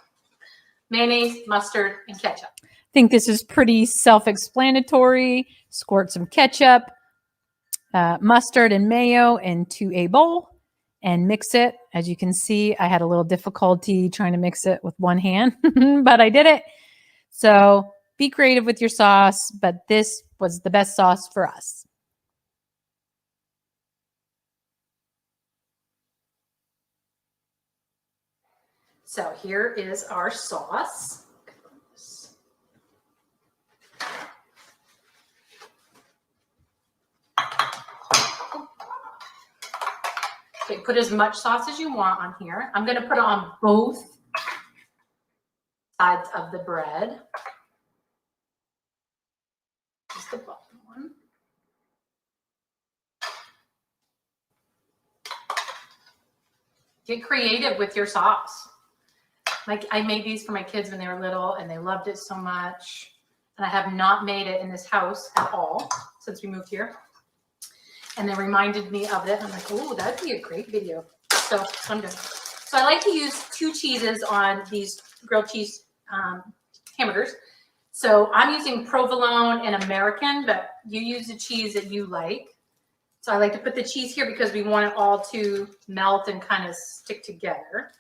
Mayonnaise, mustard, and ketchup. I think this is pretty self-explanatory. Squirt some ketchup, mustard, and mayo into a bowl and mix it. As you can see, I had a little difficulty trying to mix it with one hand, but I did it. So be creative with your sauce, but this was the best sauce for us. So here is our sauce. Okay, put as much sauce as you want on here. I'm going to put it on both sides of the bread. Just the bottom one. Get creative with your sauce. Like I made these for my kids when they were little and they loved it so much. And I have not made it in this house at all since we moved here. And they reminded me of it. I'm like, oh, that'd be a great video. So I'm doing. So I like to use 2 cheeses on these grilled cheese hamburgers. So I'm using provolone and American, but you use the cheese that you like. So I like to put the cheese here because we want it all to melt and kind of stick together.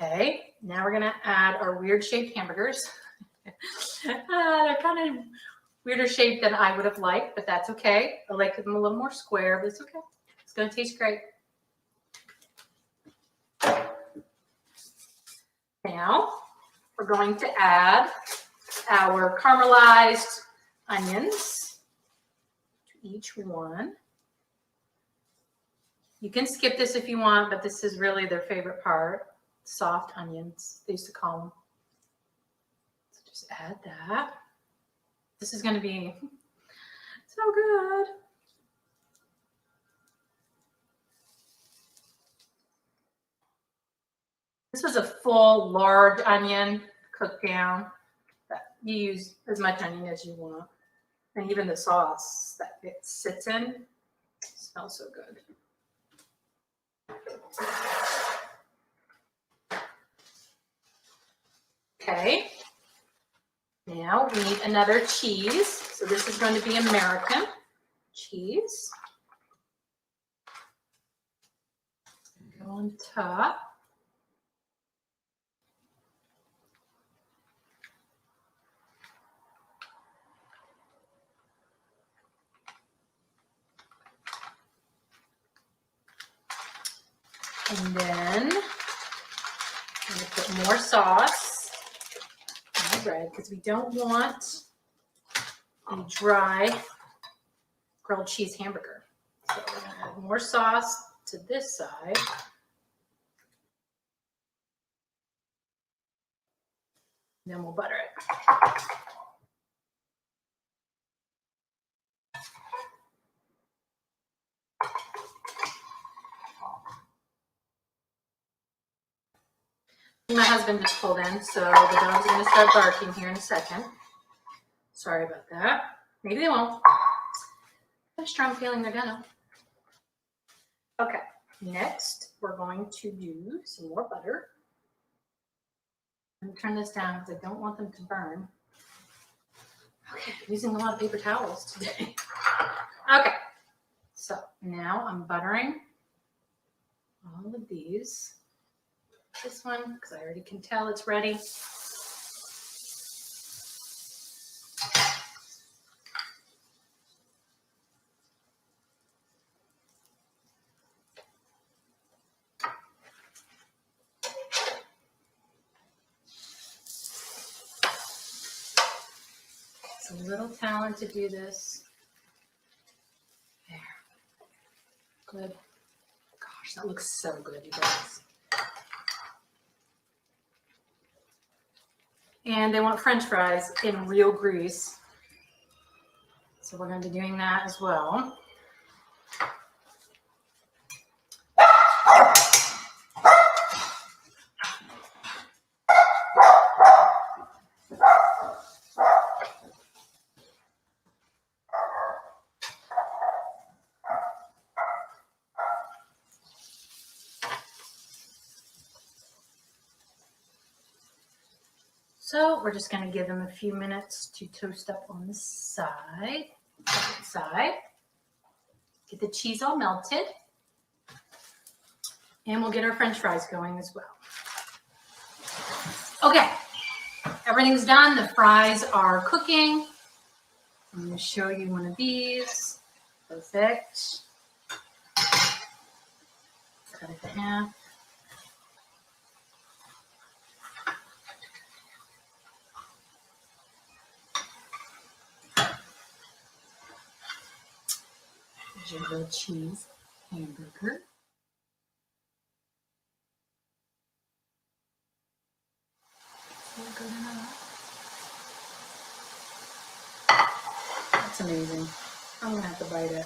Okay, now we're gonna add our weird shaped hamburgers. They're kind of weirder shape than I would have liked, but that's okay. I like them a little more square, but it's okay. It's gonna taste great. Now we're going to add our caramelized onions to each one. You can skip this if you want, but this is really their favorite part. Soft onions, they used to call them. So just add that. This is going to be so good. This was a full large onion cooked down. You use as much onion as you want. And even the sauce that it sits in smells so good. Okay. Now we need another cheese. So this is going to be American cheese. Go on top. And then I'm going to put more sauce on the bread because we don't want a dry grilled cheese hamburger. So we're going to add more sauce to this side. And then we'll butter it. My husband just pulled in, so the dog's going to start barking here in a second. Sorry about that. Maybe they won't. I have a strong feeling they're gonna. Okay, next we're going to do some more butter. I'm going to turn this down because I don't want them to burn. Okay, I'm using a lot of paper towels today. Okay, so now I'm buttering all of these. This one, because I already can tell it's ready. It's a little talent to do this. good. Gosh, that looks so good, you guys. And they want French fries in real grease. So we're going to be doing that as well. So we're just going to give them a few minutes to toast up on the side. Get the cheese all melted. And we'll get our French fries going as well. Okay, everything's done. The fries are cooking. I'm going to show you one of these. Perfect. Cut it in half. Your grilled cheese hamburger. Good enough. That's amazing. I'm gonna have to bite it.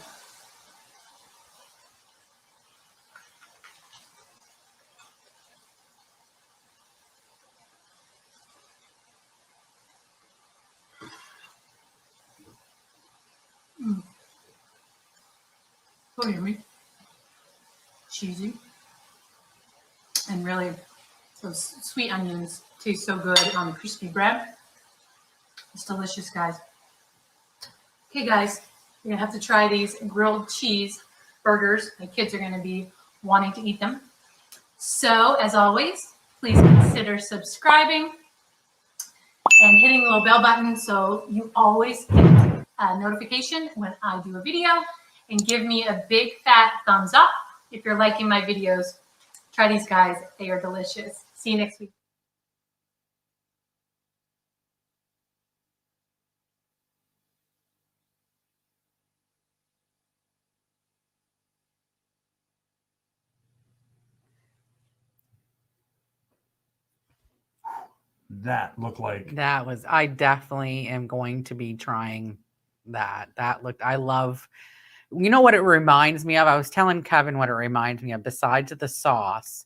So yummy, cheesy, and really those sweet onions taste so good on the crispy bread. It's delicious, guys. Okay, guys, you're gonna have to try these grilled cheese burgers. My kids are gonna be wanting to eat them. So, as always, please consider subscribing and hitting the little bell button so you always get a notification when I do a video. And give me a big fat thumbs up if you're liking my videos. Try these, guys. They are delicious. See you next week. That looked like that was, I definitely am going to be trying that. That looked, I love, you know what it reminds me of? I was telling Kevin what it reminds me of. Besides the sauce,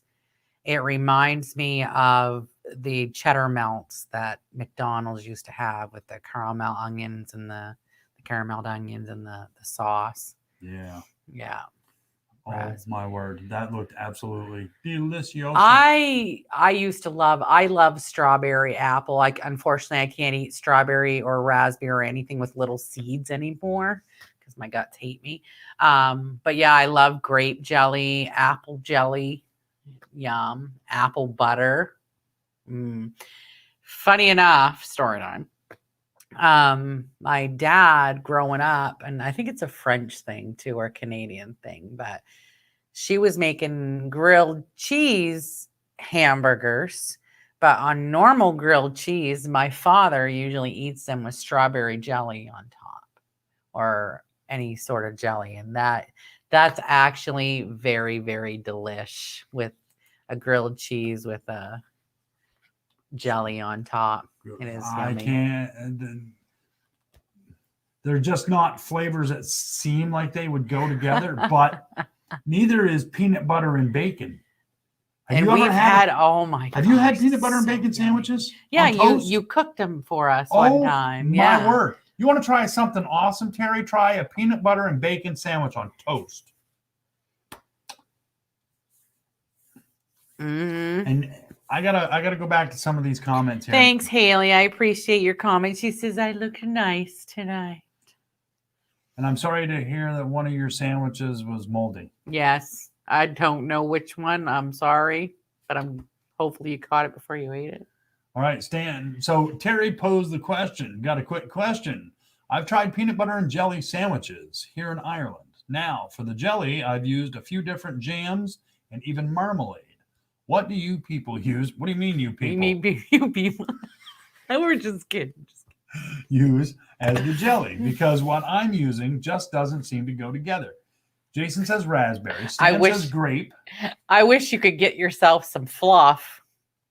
it reminds me of the cheddar melts that McDonald's used to have with the caramel onions and the carameled onions and the sauce. Yeah. Yeah. Oh my word. That looked absolutely delicious. I love strawberry apple. Like, unfortunately, I can't eat strawberry or raspberry or anything with little seeds anymore because my guts hate me. But yeah, I love grape jelly, apple jelly, yum, apple butter. Funny enough, story time. My dad growing up, and I think it's a French thing too, or a Canadian thing, but she was making grilled cheese hamburgers, but on normal grilled cheese, my father usually eats them with strawberry jelly on top or any sort of jelly. And that's actually very, very delish with a grilled cheese with a jelly on top. It is yummy. I can't. They're just not flavors that seem like they would go together, but neither is peanut butter and bacon. Have you had peanut butter and bacon sandwiches? Yeah, you cooked them for us one time. My word. You want to try something awesome, Terry? Try a peanut butter and bacon sandwich on toast. Mm-hmm. And I gotta go back to some of these comments here. Thanks, Haley. I appreciate your comments. She says I look nice tonight. And I'm sorry to hear that one of your sandwiches was moldy. Yes, I don't know which one. I'm sorry, but hopefully you caught it before you ate it. All right, Stan. So Terry posed the question. Got a quick question. I've tried peanut butter and jelly sandwiches here in Ireland. Now, for the jelly, I've used a few different jams and even marmalade. What do you people use? What do you mean, you people? You mean you people? We're just kidding. Use as the jelly, because what I'm using just doesn't seem to go together. Jason says raspberry. I Stan wish- says grape. I wish you could get yourself some fluff,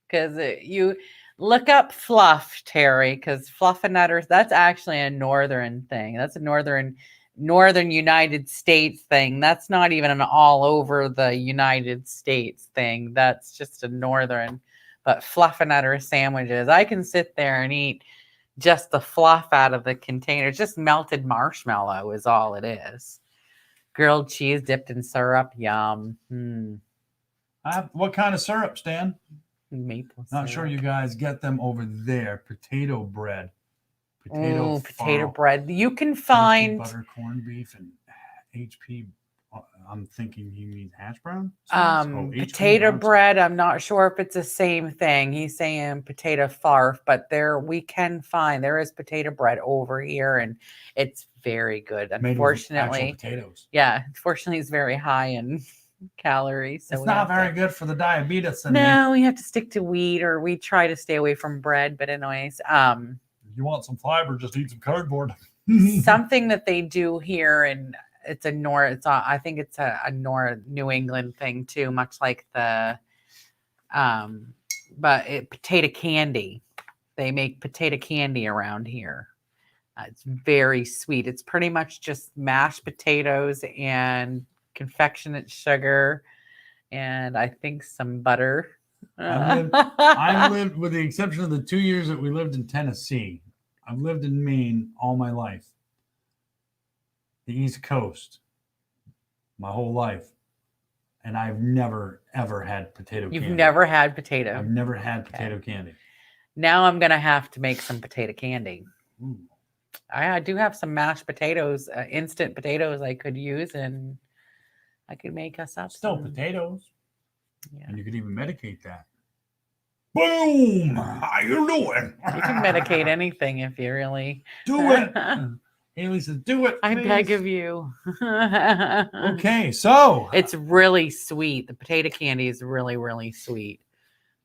because you look up fluff, Terry, because fluffernutters, that's actually a northern thing. That's a northern United States thing. That's not even an all over the United States thing. That's just a northern. But fluffernutter sandwiches, I can sit there and eat just the fluff out of the container. Just melted marshmallow is all it is. Grilled cheese dipped in syrup. Yum. What kind of syrup, Stan? Maple Not syrup. sure you guys get them over there. Potato bread. Potato farro, bread. You can toasted find butter, corned beef, and HP. I'm thinking he means hash brown. HP potato brown bread. I'm not sure if it's the same thing. He's saying potato farf, but there is potato bread over here, and it's very good. made with actual Unfortunately, potatoes. yeah, unfortunately, it's very high in calories. So It's we not have very to- good for the diabetes. In me. No, we have to stick to wheat, or we try to stay away from bread. But anyways, You want some fiber? Just eat some cardboard. something that they do here, and I think it's a New England thing too, much like the potato candy. They make potato candy around here. It's very sweet. It's pretty much just mashed potatoes and confectionate sugar, and I think some butter. I've lived, with the exception of the 2 years that we lived in Tennessee, I've lived in Maine all my life. The East Coast, my whole life. And I've never, ever had potato candy. You've never had potato? I've never had potato candy. Now I'm going to have to make some potato candy. Ooh. I do have some mashed potatoes, instant potatoes I could use, and I could make us up Still some potatoes. Yeah. And you could even medicate that. Boom! How you doing? You can medicate anything if you really Do it. Haley says, do it. I please. beg of you. Okay, so It's really sweet. The potato candy is really, really sweet.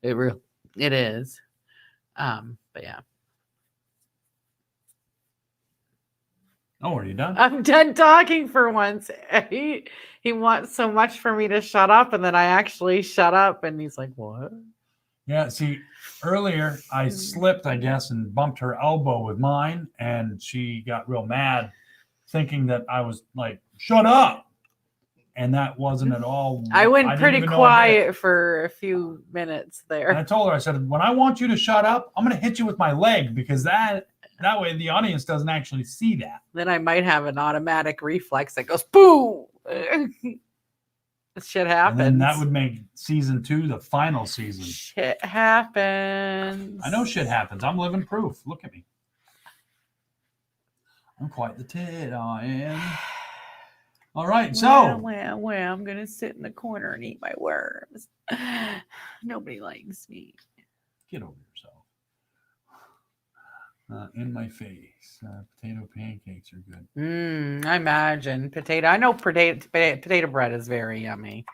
It is. But yeah. Oh, are you done? I'm done talking for once. He wants so much for me to shut up, and then I actually shut up, and he's like, "What?" Yeah, see, earlier I slipped, I guess, and bumped her elbow with mine, and she got real mad, thinking that I was like, "Shut up," and that wasn't at all. I went didn't pretty even know I did it. quiet for a few minutes And I there. told her, I said, "When I want you to shut up, I'm going to hit you with my leg because that way the audience doesn't actually see that." Then I might have an automatic reflex that goes boom. Shit happens. And then that would make season 2 the final season. Shit happens. I know shit happens. I'm living proof. Look at me. I'm quite the tit, I am. All right, so Well, I'm gonna sit in the corner and eat my worms. Nobody likes me. get over yourself. In my face. Potato pancakes are good. I imagine potato. I know potato bread is very yummy.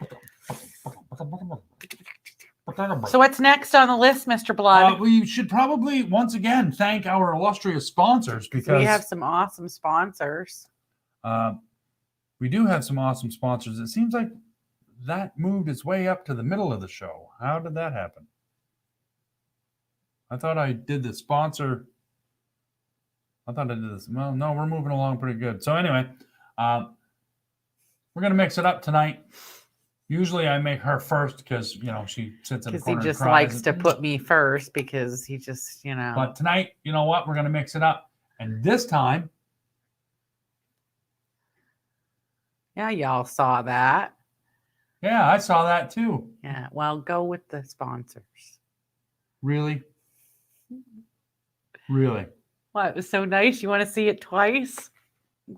So what's next on the list, Mr. Blood? We should probably once again thank our illustrious sponsors because We have some awesome sponsors. we do have some awesome sponsors. It seems like that moved its way up to the middle of the show. How did that happen? I thought I did the sponsor. I thought I did this. Well, no, we're moving along pretty good. So anyway, we're gonna mix it up tonight. Usually I make her first because she sits in the Because he corner. just and cries likes to put me first because he just, But tonight, you know what? We're gonna mix it up, and this time, Yeah, y'all saw that. yeah, I saw that too. Yeah, well, go with the sponsors. Really, really. What? It was so nice. You want to see it twice?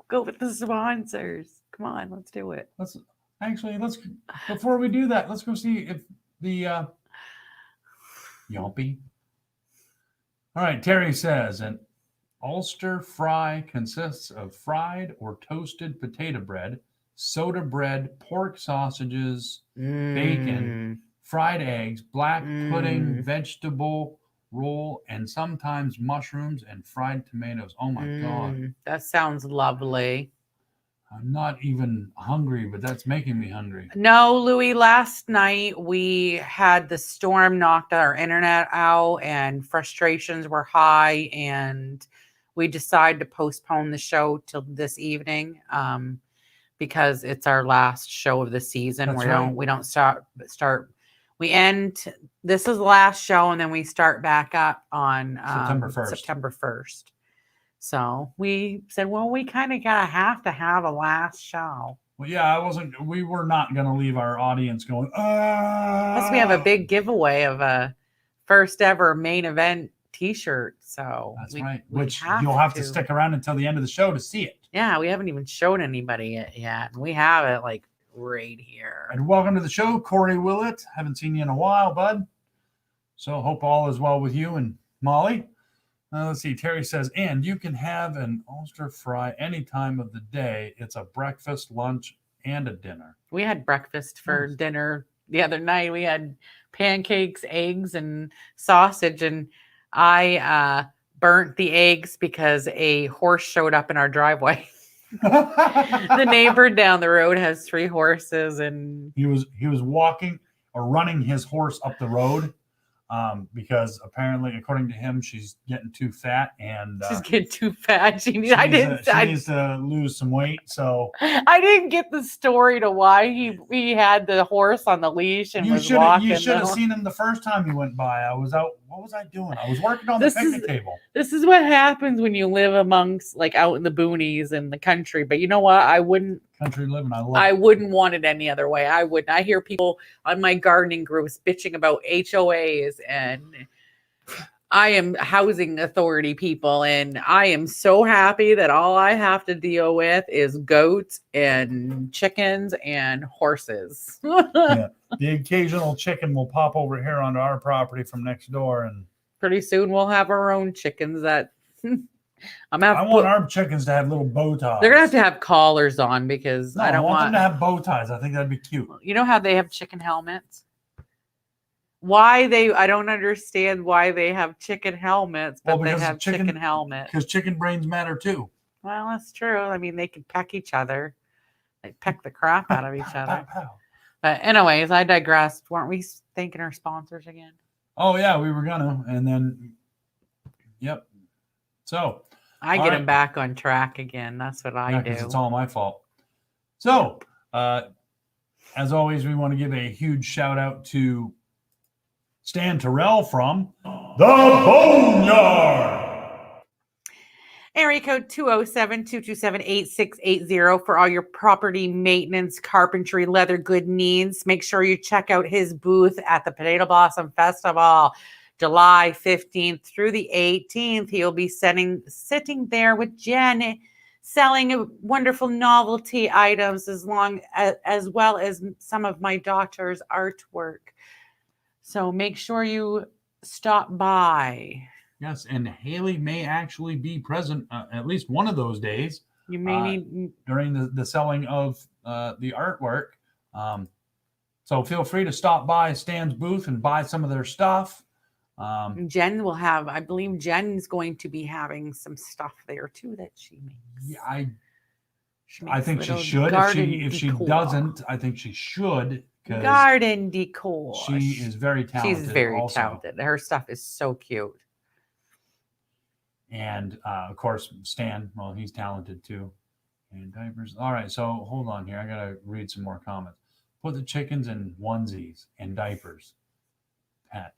Go with the sponsors. Come on, let's do it. Let's before we do that, let's go see if the Yompy. All right, Terry says an Ulster fry consists of fried or toasted potato bread, soda bread, pork sausages, bacon, fried eggs, black pudding, vegetable roll, and sometimes mushrooms and fried tomatoes. Oh my God. That sounds lovely. I'm not even hungry, but that's making me hungry. No, Louis, last night we had the storm knocked our internet out and frustrations were high, and we decided to postpone the show till this evening because it's our last show of the season. That's right. We don't start we end, this is the last show, and then we start back up on September 1st. So we said, well, we kind of have to have a last show. Well, yeah, we were not going to leave our audience going, Plus, we have a big giveaway of a first ever Maine Event t-shirt. So that's right. Which you'll have to stick around until the end of the show to see it. Yeah, we haven't even shown anybody it yet. We have it like right here. And welcome to the show, Corey Willett. Haven't seen you in a while, bud. So hope all is well with you and Molly. Let's see. Terry says, and you can have an oyster fry any time of the day. It's a breakfast, lunch, and a dinner. We had breakfast for dinner the other night. We had pancakes, eggs, and sausage. And I burnt the eggs because a horse showed up in our driveway. The neighbor down the road has 3 horses, and he was walking or running his horse up the road. Because apparently, according to him, she's getting too fat, and she's getting too fat. She needs to lose some weight. So I didn't get the story to why he had the horse on the leash and was walking. You should have seen him the first time you went by. I was out. What was I doing? I was working on the picnic table. This is what happens when you live amongst, like, out in the boonies and the country. But you know what? I wouldn't. Country living, I wouldn't want it any other way. I wouldn't. I hear people on my gardening groups bitching about HOAs, and I am housing authority people, and I am so happy that all I have to deal with is goats and chickens and horses. Yeah. The occasional chicken will pop over here onto our property from next door, and pretty soon we'll have our own chickens that I want our chickens to have little bow ties. They're gonna have collars on because I don't want them to have bow ties. I think that'd be cute. You know how they have chicken helmets? I don't understand why they have chicken helmets, but they have chicken helmets. Because chicken brains matter too. Well, that's true. I mean, they can peck each other. They peck the crap out of each other. But anyways, I digressed. Weren't we thanking our sponsors again? Oh yeah, we were gonna, and then, yep. So I get them back on track again. That's what I do. It's all my fault. So, as always, we want to give a huge shout out to Stan Terrell from The Boneyard. Area code 207-227-8680 for all your property maintenance, carpentry, leather good needs. Make sure you check out his booth at the Potato Blossom Festival, July 15th through the 18th. He'll be sitting there with Jen, selling wonderful novelty items as well as some of my daughter's artwork. So make sure you stop by. Yes, and Haley may actually be present at least one of those days. You may need during the selling of the artwork. So feel free to stop by Stan's booth and buy some of their stuff. Jen will have, I believe Jen's going to be having some stuff there too that she makes. Yeah, I think she should. If she doesn't, I think she should. Garden decor. She is very talented. She's very talented. Her stuff is so cute. And of course, Stan, well, he's talented too. And diapers. All right, so hold on here. I got to read some more comments. Put the chickens in onesies and diapers. Pet.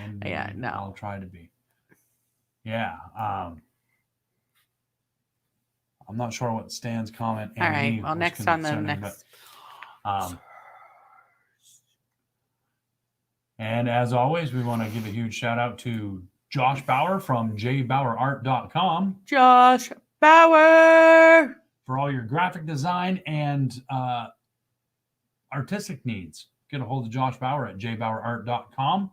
And yeah, no. I'll try to be. Yeah. I'm not sure what Stan's comment. All right. Well, next on the next. And as always, we want to give a huge shout out to Josh Bauer from jbowerart.com. Josh Bauer! For all your graphic design and artistic needs. Get a hold of Josh Bauer at jbowerart.com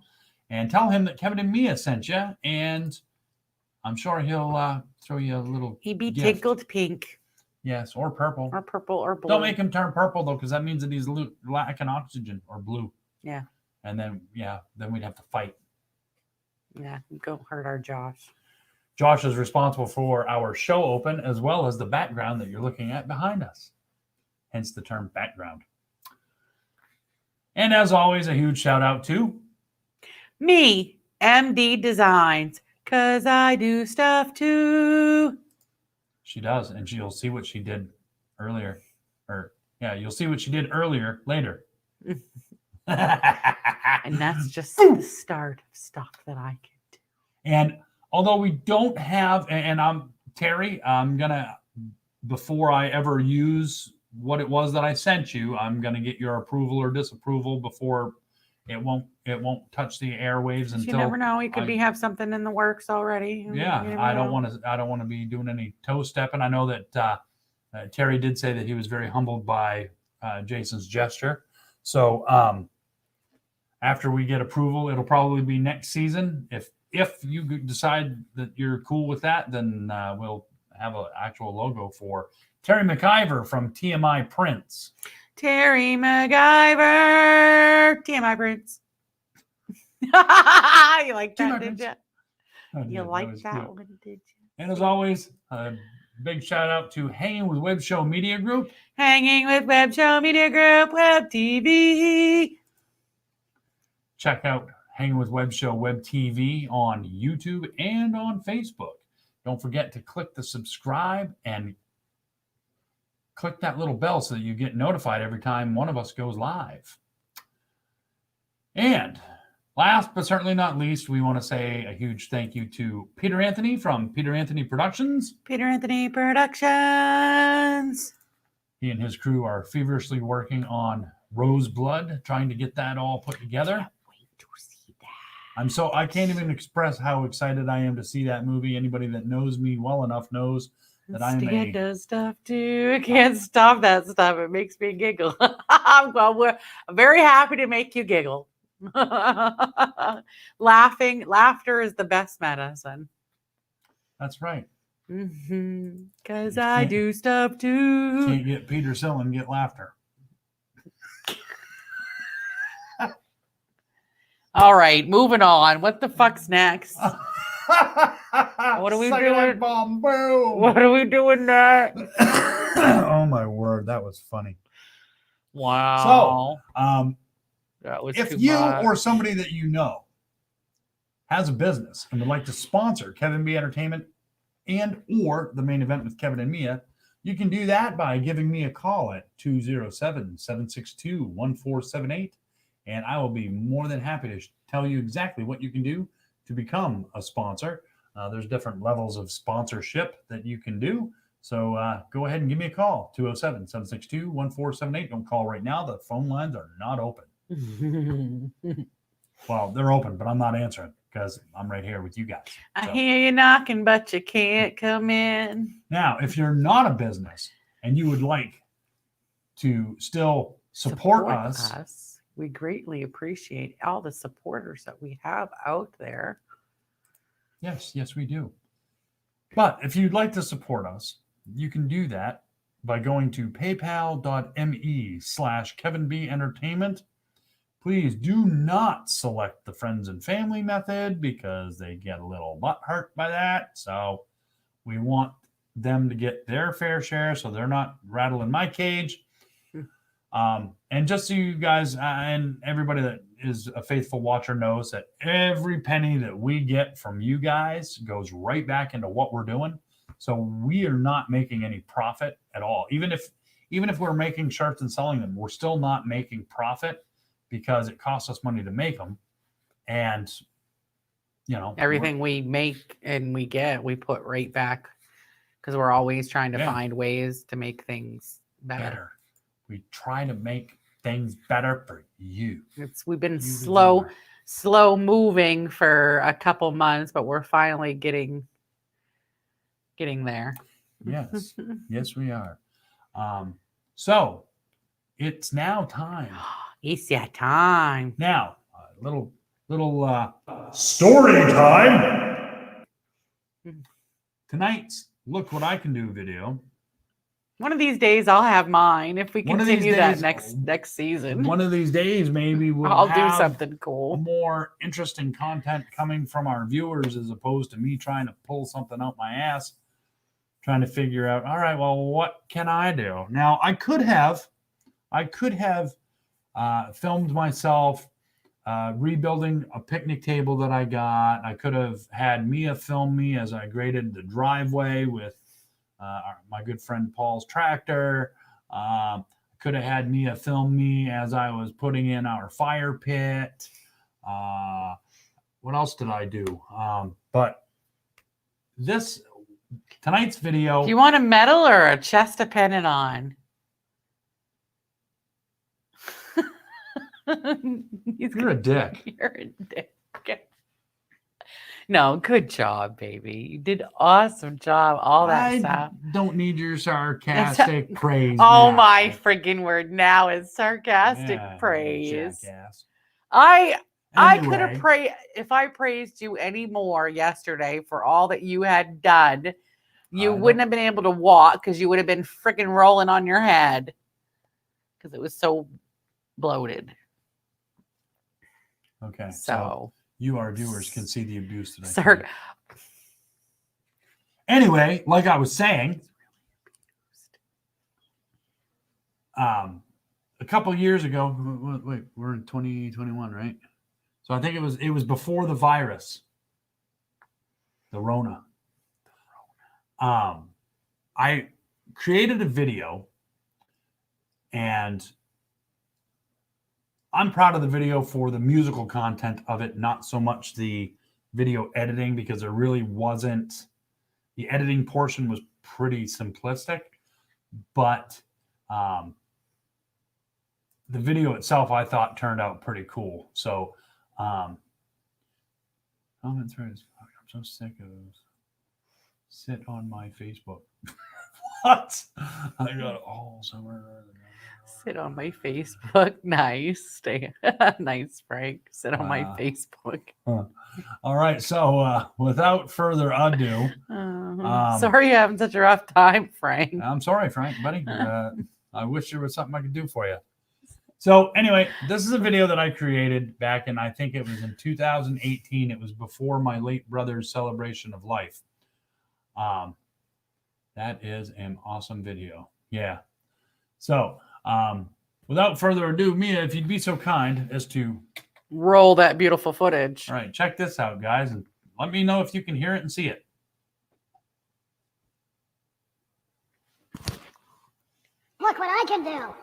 and tell him that Kevin and Mia sent you, and I'm sure he'll throw you a little He'd be gift. tickled pink. Yes, or purple. Or purple or blue. Don't make him turn purple, though, because that means that he's lacking oxygen, or blue. Yeah. And then, then we'd have to fight. Yeah, go hurt our Josh. Josh is responsible for our show open as well as the background that you're looking at behind us. Hence the term background. And as always, a huge shout out to me, MD Designs, because I do stuff too. She does, and you'll see what she did earlier. You'll see what she did earlier later. And that's just the start of stuff that I can do. And although we don't have, and Terry, I'm gonna, before I ever use what it was that I sent you, I'm gonna get your approval or disapproval before it won't touch the airwaves until. You never know. You could have something in the works already. Yeah, I don't want to be doing any toe stepping. I know that Terry did say that he was very humbled by Jason's gesture. So after we get approval, it'll probably be next season. If you decide that you're cool with that, then we'll have an actual logo for Terry McIver from TMI Prints. Terry McIver, TMI Prints. You like that, did you? You like that one, did you? And as always, a big shout out to Hanging with Web Show Media Group. Hanging with Web Show Media Group, Web TV. Check out Hanging with Web Show Web TV on YouTube and on Facebook. Don't forget to click the subscribe and click that little bell so that you get notified every time one of us goes live. And last but certainly not least, we want to say a huge thank you to Peter Anthony from Peter Anthony Productions. Peter Anthony Productions. He and his crew are feverishly working on Roseblood, trying to get that all put together. Can't wait to see that. I can't even express how excited I am to see that movie. Anybody that knows me well enough knows that Stan does stuff too. I can't stop that stuff. It makes me giggle. Well, we're very happy to make you giggle. Laughter is the best medicine. That's right. Because I do stuff too. Can't get Peter Sillin, get laughter. All right, moving on. What the fuck's next? What are we doing? Bomb, boom. What are we doing next? Oh my word, that was funny. Wow. So, that was if you or somebody that you know has a business and would like to sponsor Kevin B Entertainment and or the Maine Event with Kevin and Mia, you can do that by giving me a call at 207-762-1478, and I will be more than happy to tell you exactly what you can do to become a sponsor. There's different levels of sponsorship that you can do. So go ahead and give me a call, 207-762-1478. Don't call right now. The phone lines are not open. Well, they're open, but I'm not answering because I'm right here with you guys. I hear you knocking, but you can't come in. Now, if you're not a business and you would like to still support us, we greatly appreciate all the supporters that we have out there. Yes, we do. But if you'd like to support us, you can do that by going to paypal.me/Kevin B Entertainment. Please do not select the friends and family method because they get a little butthurt by that. So we want them to get their fair share so they're not rattling my cage. And just so you guys and everybody that is a faithful watcher knows that every penny that we get from you guys goes right back into what we're doing. So we are not making any profit at all. Even if we're making shirts and selling them, we're still not making profit because it costs us money to make them. And, everything we make and we get, we put right back because we're always trying to find ways to make things better. We try to make things better for you. We've been slow moving for a couple months, but we're finally getting there. Yes. Yes, we are. So it's now time. It's that time. Now, little story time. Tonight's Look What I Can Do video One of these days I'll have mine if we One of these continue that days- next season. One of these days, maybe we'll I'll do have something cool. more interesting content coming from our viewers as opposed to me trying to pull something out my ass, trying to figure out, all right, well, what can I do? Now, I could have filmed myself rebuilding a picnic table that I got. I could have had Mia film me as I graded the driveway with my good friend Paul's tractor. Could have had Mia film me as I was putting in our fire pit. What else did I do? But tonight's video. Do you want a medal or a chest to pin it on? You're a dick. You're a dick. No, good job, baby. You did awesome job. All that stuff. Don't need your sarcastic praise. Oh now. my friggin' word! Now is sarcastic Yeah, praise. jackass. I could have Anyway. praised if I praised you any more yesterday for all that you had done. You wouldn't have been able to walk because you would have been freaking rolling on your head because it was so bloated. Okay, So you, our viewers, can see the abuse that I Sir, did. Anyway, like I was saying, a couple years ago, wait, we're in 2021, right? So I think it was before the virus, the Rona. I created a video, and I'm proud of the video for the musical content of it, not so much the video editing, because there really wasn't. The editing portion was pretty simplistic, but the video itself I thought turned out pretty cool. So comment threads. I'm so sick of sit on my Facebook. What? I got all somewhere. sit on my Facebook. Nice. Nice, Frank. Sit on my Facebook. All right. So without further ado, sorry you're having such a rough time, Frank. I'm sorry, Frank, buddy. I wish there was something I could do for you. So anyway, this is a video that I created back in, I think it was in 2018. It was before my late brother's celebration of life. That is an awesome video. Yeah. So without further ado, Mia, if you'd be so kind as to roll that beautiful footage. All right, check this out, guys, and let me know if you can hear it and see it. Look what I can do.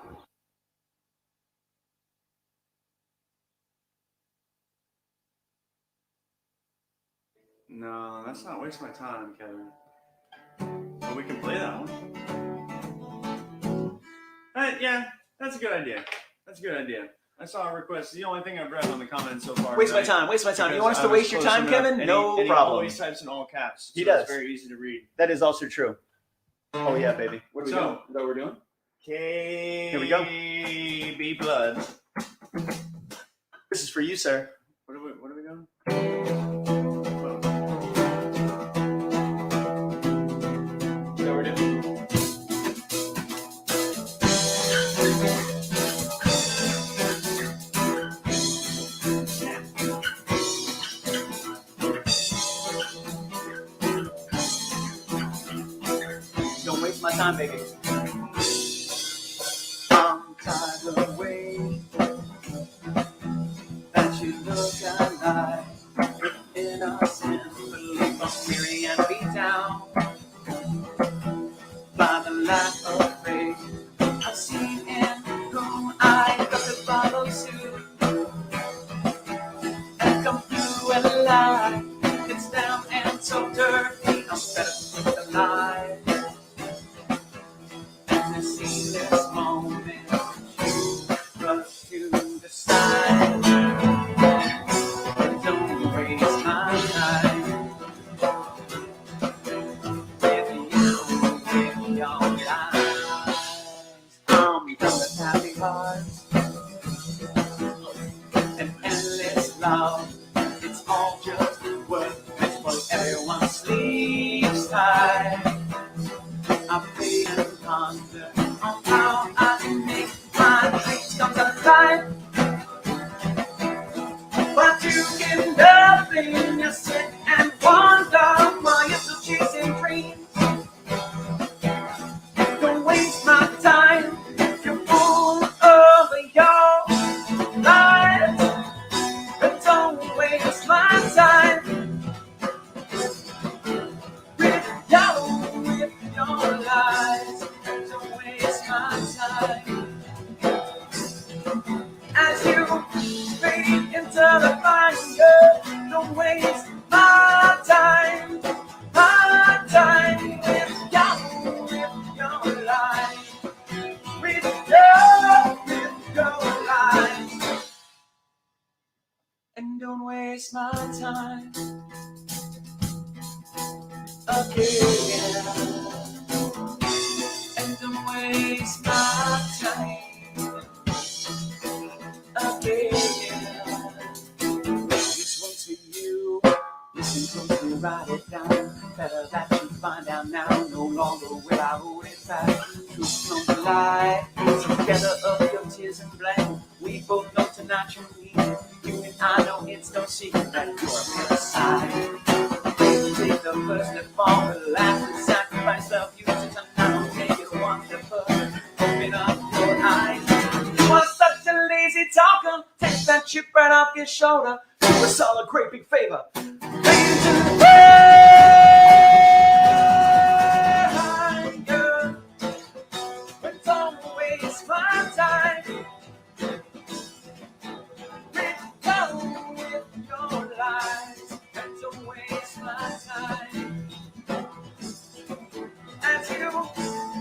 No, that's not waste my time, Kevin. But we can play that one. Yeah, that's a good idea. That's a good idea. I saw a request. The only thing I've read on the comments so far. Waste my time. Waste my time. You want us to waste your time, Kevin? No and problem. He always types in all caps. He So does. It's very easy to read. That is also true. Oh yeah, baby. What are we So- doing? Is that what we're doing? Here we go. KB blood. This is for you, sir. What are we doing? Is that what we're doing? Don't waste my time, baby. I'm tired of the way that you look alive, innocent, believe I'm weary and beat down by the lack of faith I've seen in whom I got to follow suit and come through alive. It's down and so dirty, I'm better with the lies. And to see this moment, you rush to the side. Don't waste my time with your lies. I'm done with happy hearts and endless love. It's all just worthless while everyone sleeps tight. no longer will I hold it back. Truth comes to light, together up your tears and blame. We both know tonight you need it. You and I know it's no secret that you're on the side. Take the first step forward, last and sacrifice love you to tonight. Make it wonderful, open up your eyes. You are such a lazy talker, take that chip right off your shoulder. Do us all a great big favor. But don't waste my time. Go with your lies and don't waste my time. As you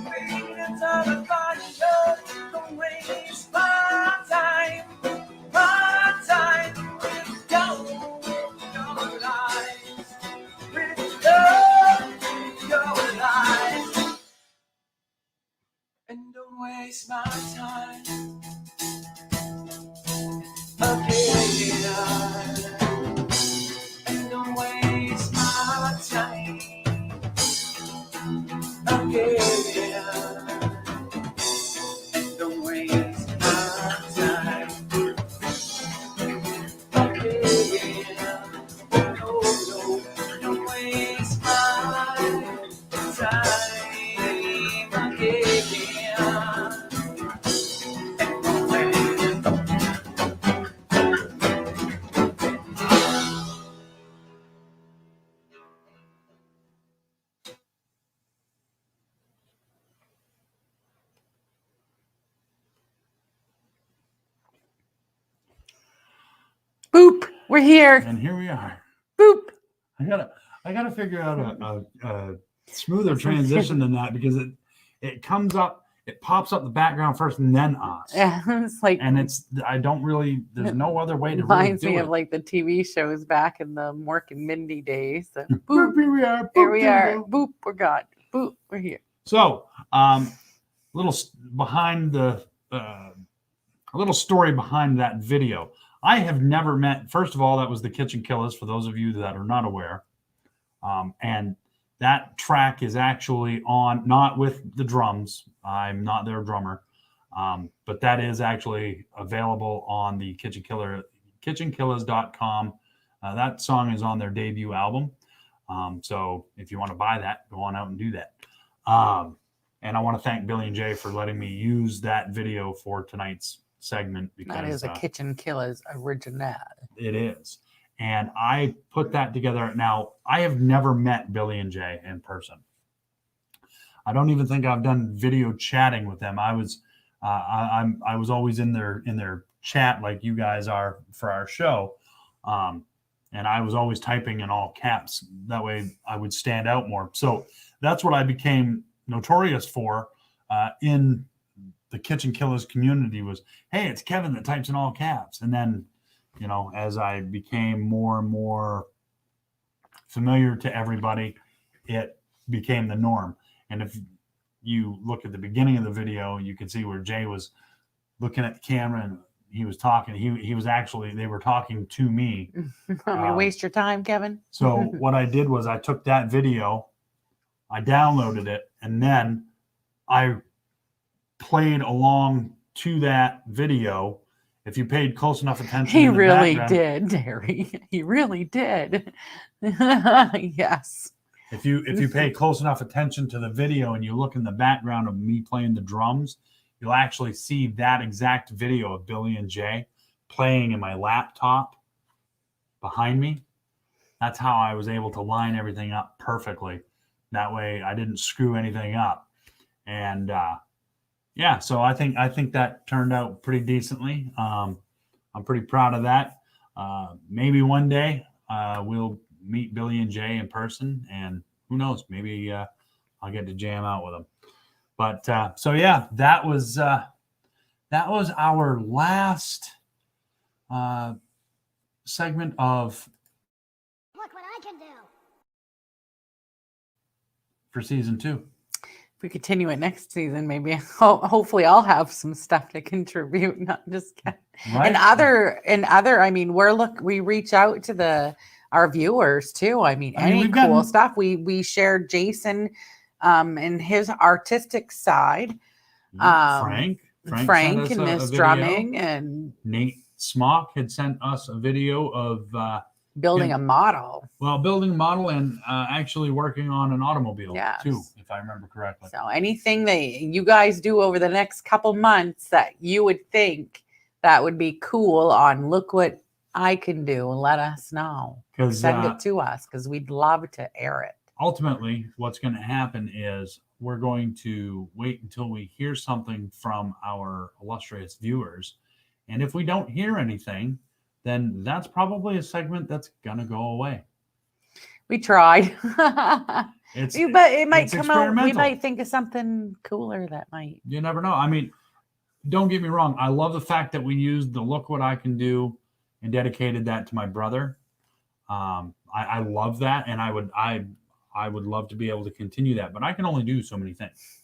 fade into the fire, don't waste my time. My time with your lies. With your lies. And don't waste my time. Again. And don't waste my time. Again. And don't waste my time. Again. No, no, don't waste my time. Again. Boop. We're here. And here we are. Boop. I gotta figure out a smoother transition than that, because it comes up, it pops up the background first and then us. Yeah, it's like, and I don't really, there's no other way to really reminds do me it. of like the TV shows back in the Mork and Mindy days. So, Boop, boop. here we are. Boop, Here we are. go. Boop. We're gone. Boop. We're here. So, little behind the, a little story behind that video. I have never met, first of all, that was the Kitchen Killers, for those of you that are not aware. And that track is actually on, not with the drums. I'm not their drummer. But that is actually available on the kitchenkillers.com. That song is on their debut album. So if you want to buy that, go on out and do that. And I want to thank Billy and Jay for letting me use that video for tonight's segment, because That is a Kitchen Killers original. it is. And I put that together. Now, I have never met Billy and Jay in person. I don't even think I've done video chatting with them. I was always in their chat like you guys are for our show. And I was always typing in all caps. That way I would stand out more. So that's what I became notorious for in the Kitchen Killers community was, hey, it's Kevin that types in all caps. And then, you know, as I became more and more familiar to everybody, it became the norm. And if you look at the beginning of the video, you can see where Jay was looking at the camera and he was talking. He was actually, they were talking to me. Want me to waste your time, Kevin? So what I did was I took that video, I downloaded it, and then I played along to that video. If you paid close enough attention, He in the really background- did, Terry. He really did. Yes. If you pay close enough attention to the video and you look in the background of me playing the drums, you'll actually see that exact video of Billy and Jay playing in my laptop behind me. That's how I was able to line everything up perfectly. That way I didn't screw anything up. And yeah, so I think that turned out pretty decently. I'm pretty proud of that. Maybe one day we'll meet Billy and Jay in person, and who knows, maybe I'll get to jam out with them. But so yeah, that was our last segment of Look what I can do. for season 2. If we continue it next season, maybe hopefully I'll have some stuff to contribute, not just Kevin. Right? And other, I mean, we reach out to our viewers too. I mean, any we've cool gotten- stuff. We shared Jason and his artistic side. Frank Frank sent us and a his video. drumming, and Nate Smock had sent us a video of building a model. Well, building a model and actually working on an automobile Yes. too, if I remember correctly. So anything that you guys do over the next couple months that you would think that would be cool on Look What I Can Do, let us know. Send it to us because we'd love to air it. Ultimately, what's going to happen is we're going to wait until we hear something from our illustrious viewers. And if we don't hear anything, then that's probably a segment that's going to go away. We tried. But it might come out. We might think of something cooler that might. You never know. I mean, don't get me wrong. I love the fact that we used the Look What I Can Do and dedicated that to my brother. I love that. And I would love to be able to continue that, but I can only do so many things,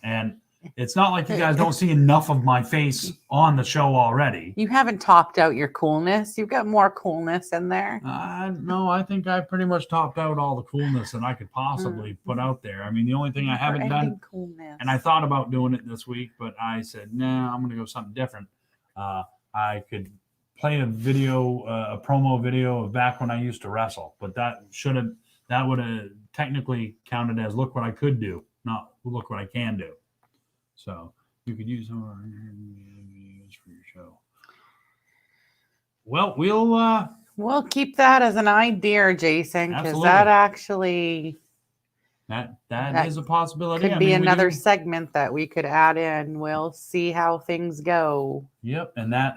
and it's not like you guys don't see enough of my face on the show already. You haven't topped out your coolness. You've got more coolness in there. No, I think I pretty much topped out all the coolness that I could possibly put out there. I mean, the only thing I haven't done, and I thought about doing it this week, but I said, nah, I'm going to go something different. I could play a promo video of back when I used to wrestle, but that would have technically counted as Look What I Could Do, not Look What I Can Do. So you could use some of our videos for your show. Well, we'll keep that as an idea, Jason, because that actually that is a possibility. Could be another segment that we could add in. We'll see how things go. Yep, and that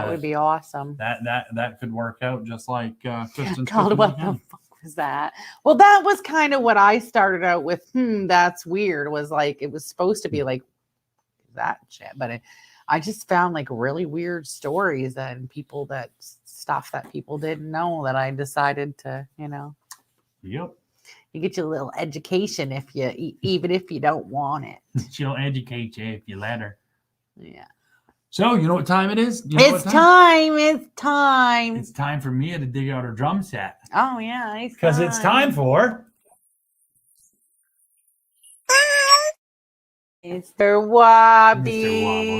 would be awesome. That could work out just like Kristen's God, what the fuck was that? Well, that was kind of what I started out with. That's weird. Was like it was supposed to be like that shit, but I just found like really weird stories and stuff that people didn't know that I decided to, Yep. You get your little education even if you don't want it. She'll educate you if you let her. Yeah. So, you know what time it is? It's time. It's time for Mia to dig out her drum set. Oh, yeah. Because it's time for... Mr. Wobbies.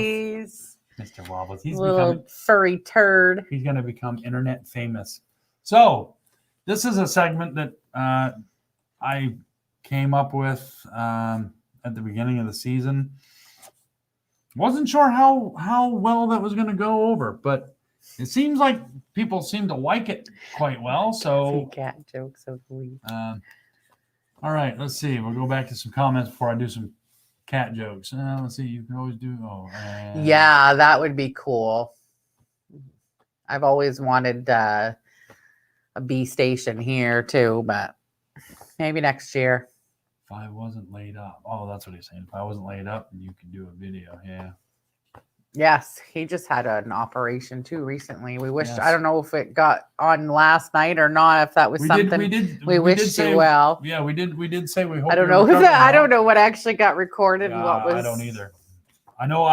Mr. Wobbles. He's little furry turd. He's going to become internet famous. So, this is a segment that I came up with at the beginning of the season. Wasn't sure how well that was going to go over, but it seems like people seem to like it quite well. So cat jokes of the week. All right, let's see. We'll go back to some comments before I do some cat jokes. Let's see. You can always do. Yeah, that would be cool. I've always wanted a bee station here too, but maybe next year. If I wasn't laid up. Oh, that's what he's saying. If I wasn't laid up, you could do a video. Yeah. Yes, he just had an operation too recently. We wished. Yes. I don't know if it got on last night or not. If that was something we wished you well. Yeah, we did say we hope. I don't know. I don't know what actually got recorded and what was. I don't either. I know.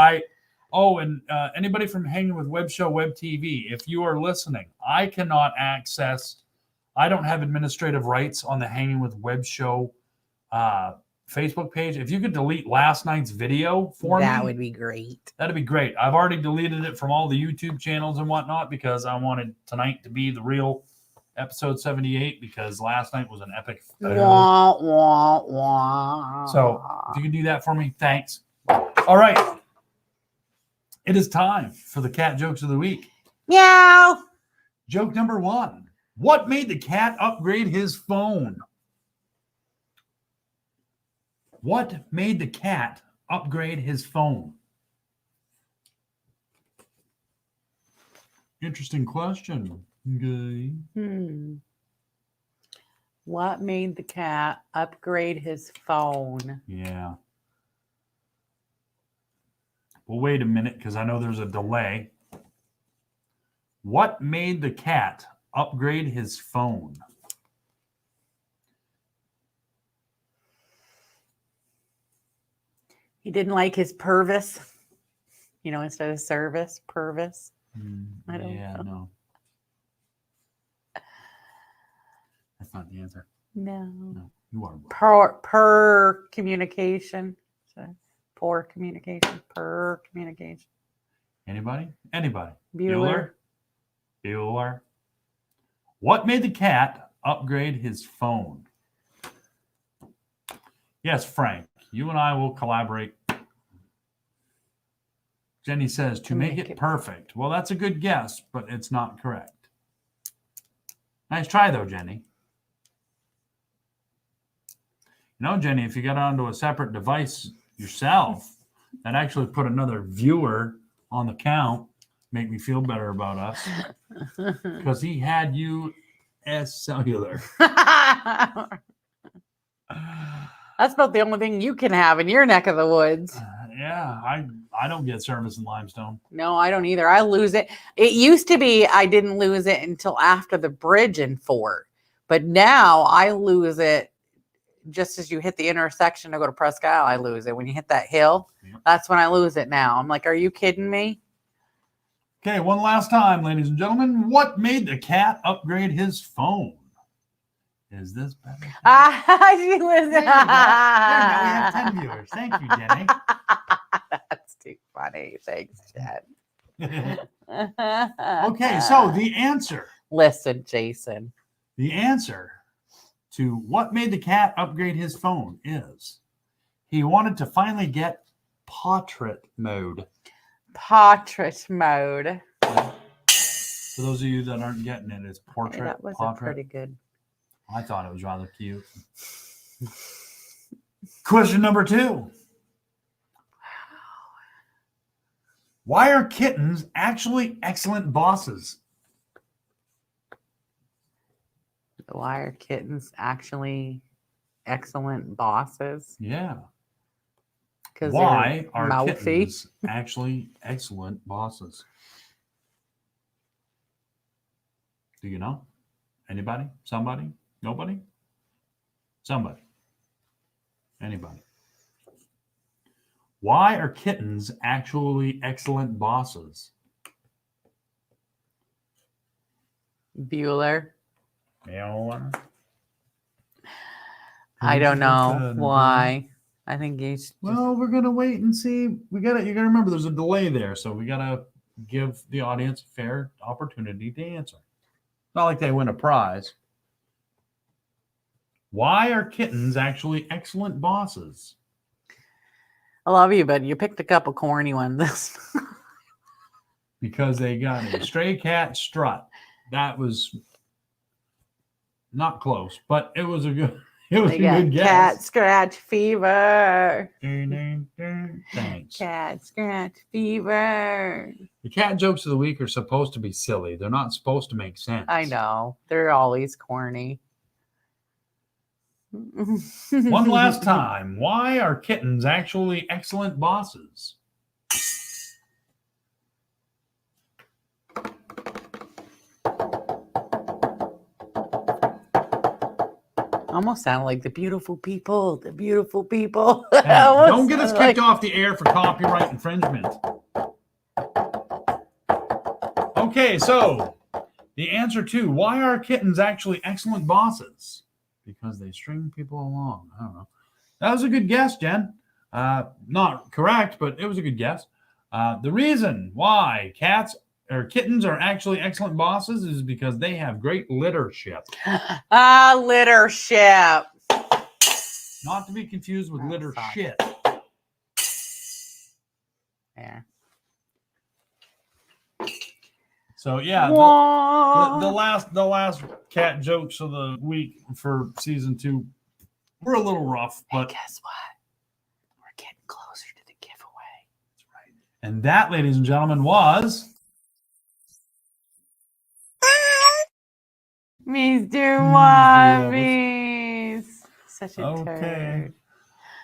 And anybody from Hanging with Web Show Web TV, if you are listening, I cannot access. I don't have administrative rights on the Hanging with Web Show Facebook page. If you could delete last night's video for me, that would be great. That'd be great. I've already deleted it from all the YouTube channels and whatnot because I wanted tonight to be the real episode 78 because last night was an epic. Wah, wah, wah. So if you can do that for me, thanks. All right. It is time for the cat jokes of the week. Meow. Joke number 1. What made the cat upgrade his phone? What made the cat upgrade his phone? Interesting question. Okay. What made the cat upgrade his phone? Yeah. Well, wait a minute, because I know there's a delay. What made the cat upgrade his phone? He didn't like his Purvis, instead of service, Purvis. I don't know. No. That's not the answer. No. You are wrong. Per communication. So, poor communication. Per communication. Anybody? Anybody? Bueller. Bueller. What made the cat upgrade his phone? Yes, Frank. You and I will collaborate. Jenny says to make it perfect. Well, that's a good guess, but it's not correct. Nice try, though, Jenny. You know, Jenny, if you got onto a separate device yourself, that actually put another viewer on the count, make me feel better about us, because he had you as cellular. That's about the only thing you can have in your neck of the woods. Yeah, I don't get service in Limestone. No, I don't either. I lose it. It used to be I didn't lose it until after the bridge in Fort, but now I lose it just as you hit the intersection to go to Presque Isle. I lose it when you hit that hill. Yep. That's when I lose it. Now I'm like, are you kidding me? Okay, one last time, ladies and gentlemen. What made the cat upgrade his phone? Is this better? She was. There you go. We have 10 viewers. Thank you, Jenny. That's too funny. Thanks, Jen. Okay, so the answer. Listen, Jason. The answer to what made the cat upgrade his phone is he wanted to finally get portrait mode. Portrait mode. For those of you that aren't getting it, it's portrait. That was pretty good. I thought it was rather cute. Question number 2. Why are kittens actually excellent bosses? Why are kittens actually excellent bosses? Yeah. Because why are mouthy. Kittens actually excellent bosses? Do you know? Anybody? Somebody? Nobody? Somebody? Anybody? Why are kittens actually excellent bosses? Bueller. Bueller. I don't know why. I think he's. Well, we're gonna wait and see. You gotta remember there's a delay there, so we gotta give the audience a fair opportunity to answer. Not like they win a prize. Why are kittens actually excellent bosses? I love you, but you picked a couple corny ones. Because they got a stray cat strut. That was not close, but it was a good. It was a good guess. Cat scratch fever. Thanks. Cat scratch fever. The cat jokes of the week are supposed to be silly. They're not supposed to make sense. I know. They're always corny. One last time. Why are kittens actually excellent bosses? Almost sounded like the beautiful people. The beautiful people. Hey, don't get us kicked off the air for copyright infringement. Okay, so the answer to why are kittens actually excellent bosses? Because they string people along. I don't know. That was a good guess, Jen. Not correct, but it was a good guess. The reason why kittens are actually excellent bosses is because they have great leadership. Leadership. Not to be confused with leadership. Yeah. So yeah, the last cat jokes of the week for season 2 were a little rough, but hey, guess what? We're getting closer to the giveaway. That's right. And that, ladies and gentlemen, was Mr. Wobbies. Such a turd.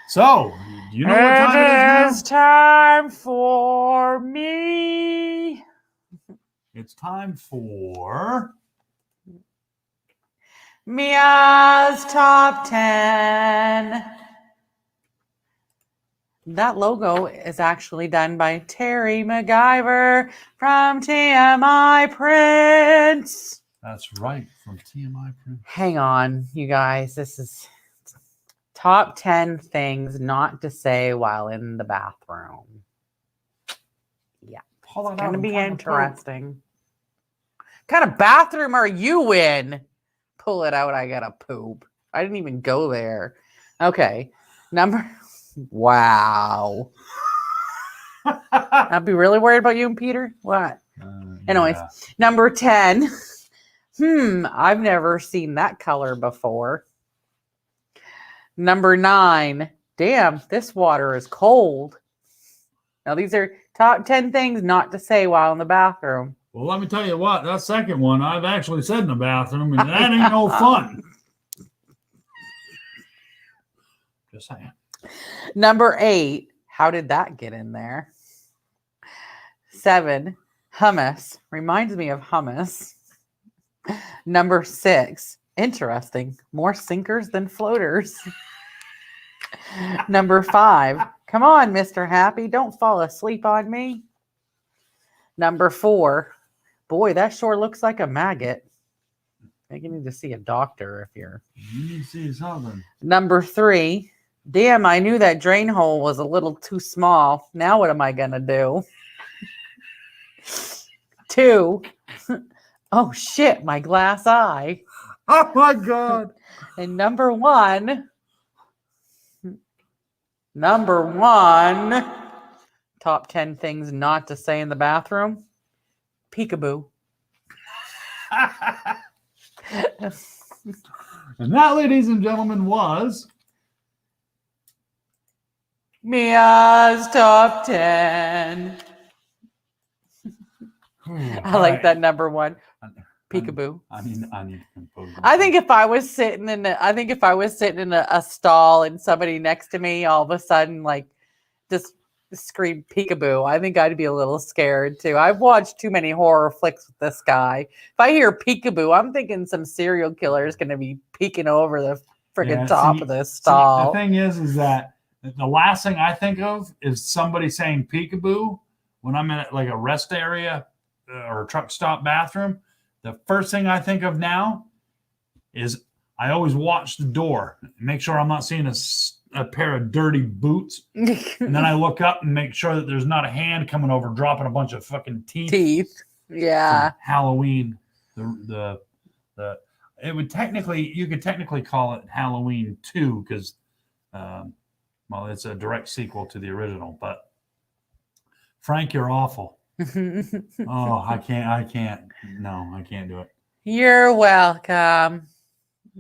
So, you know what time it is now? It's time for me. It's time for Mia's Top 10. That logo is actually done by Terry MacGyver from TMI Prints. That's right, from TMI Prints. Hang on, you guys. This is Top 10 things not to say while in the bathroom. Yeah. Pull it It's out going to and be kinda poop. interesting. What kind of bathroom are you in? Pull it out. I got to poop. I didn't even go there. Okay. Wow. I'd be really worried about you and Peter. What? Anyways, Yeah. number 10. I've never seen that color before. Number 9. Damn, this water is cold. Now, these are top 10 things not to say while in the bathroom. Well, let me tell you what, that second one I've actually said in the bathroom, and that ain't no fun. Just saying. Number 8. How did that get in there? 7. Hummus. Reminds me of hummus. Number 6. Interesting. More sinkers than floaters. Number 5. Come on, Mr. Happy. Don't fall asleep on me. Number 4. Boy, that sure looks like a maggot. I think you need to see a doctor if you're... You need to see something. Number 3. Damn, I knew that drain hole was a little too small. Now what am I going to do? 2. Oh, shit, my glass eye. Oh, my God. And number 1. Top 10 things not to say in the bathroom. Peekaboo. And that, ladies and gentlemen, was Mia's top 10. I like that number 1. Peekaboo. I need to compose myself. I think if I was sitting in a stall and somebody next to me all of a sudden like just screamed peekaboo, I think I'd be a little scared too. I've watched too many horror flicks with this guy. If I hear peekaboo, I'm thinking some serial killer is going to be peeking over the friggin' top of this stall. The thing is that the last thing I think of is somebody saying peekaboo when I'm in like a rest area or a truck stop bathroom. The first thing I think of now is I always watch the door, make sure I'm not seeing a pair of dirty boots, and then I look up and make sure that there's not a hand coming over dropping a bunch of fucking teeth. Yeah. Halloween. You could technically call it Halloween 2 because, well, it's a direct sequel to the original. But Frank, you're awful. Oh, I can't. No, I can't do it. You're welcome.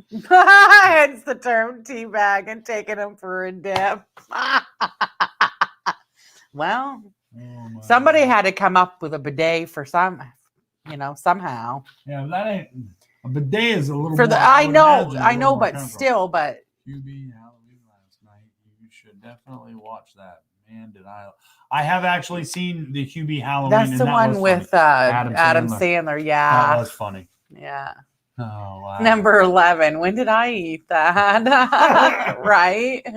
Hence the term teabag and taking them for a dip. Well, somebody had to come up with a bidet for somehow. Yeah, that ain't a bidet is a little for the. more, I know, but comfortable. still, but QB Halloween last night. You should definitely watch that. Man, did I have actually seen the QB Halloween. that's the one with Adam Sandler. Yeah, that was funny. Yeah. Oh, wow. Number 11. When did I eat that? Right.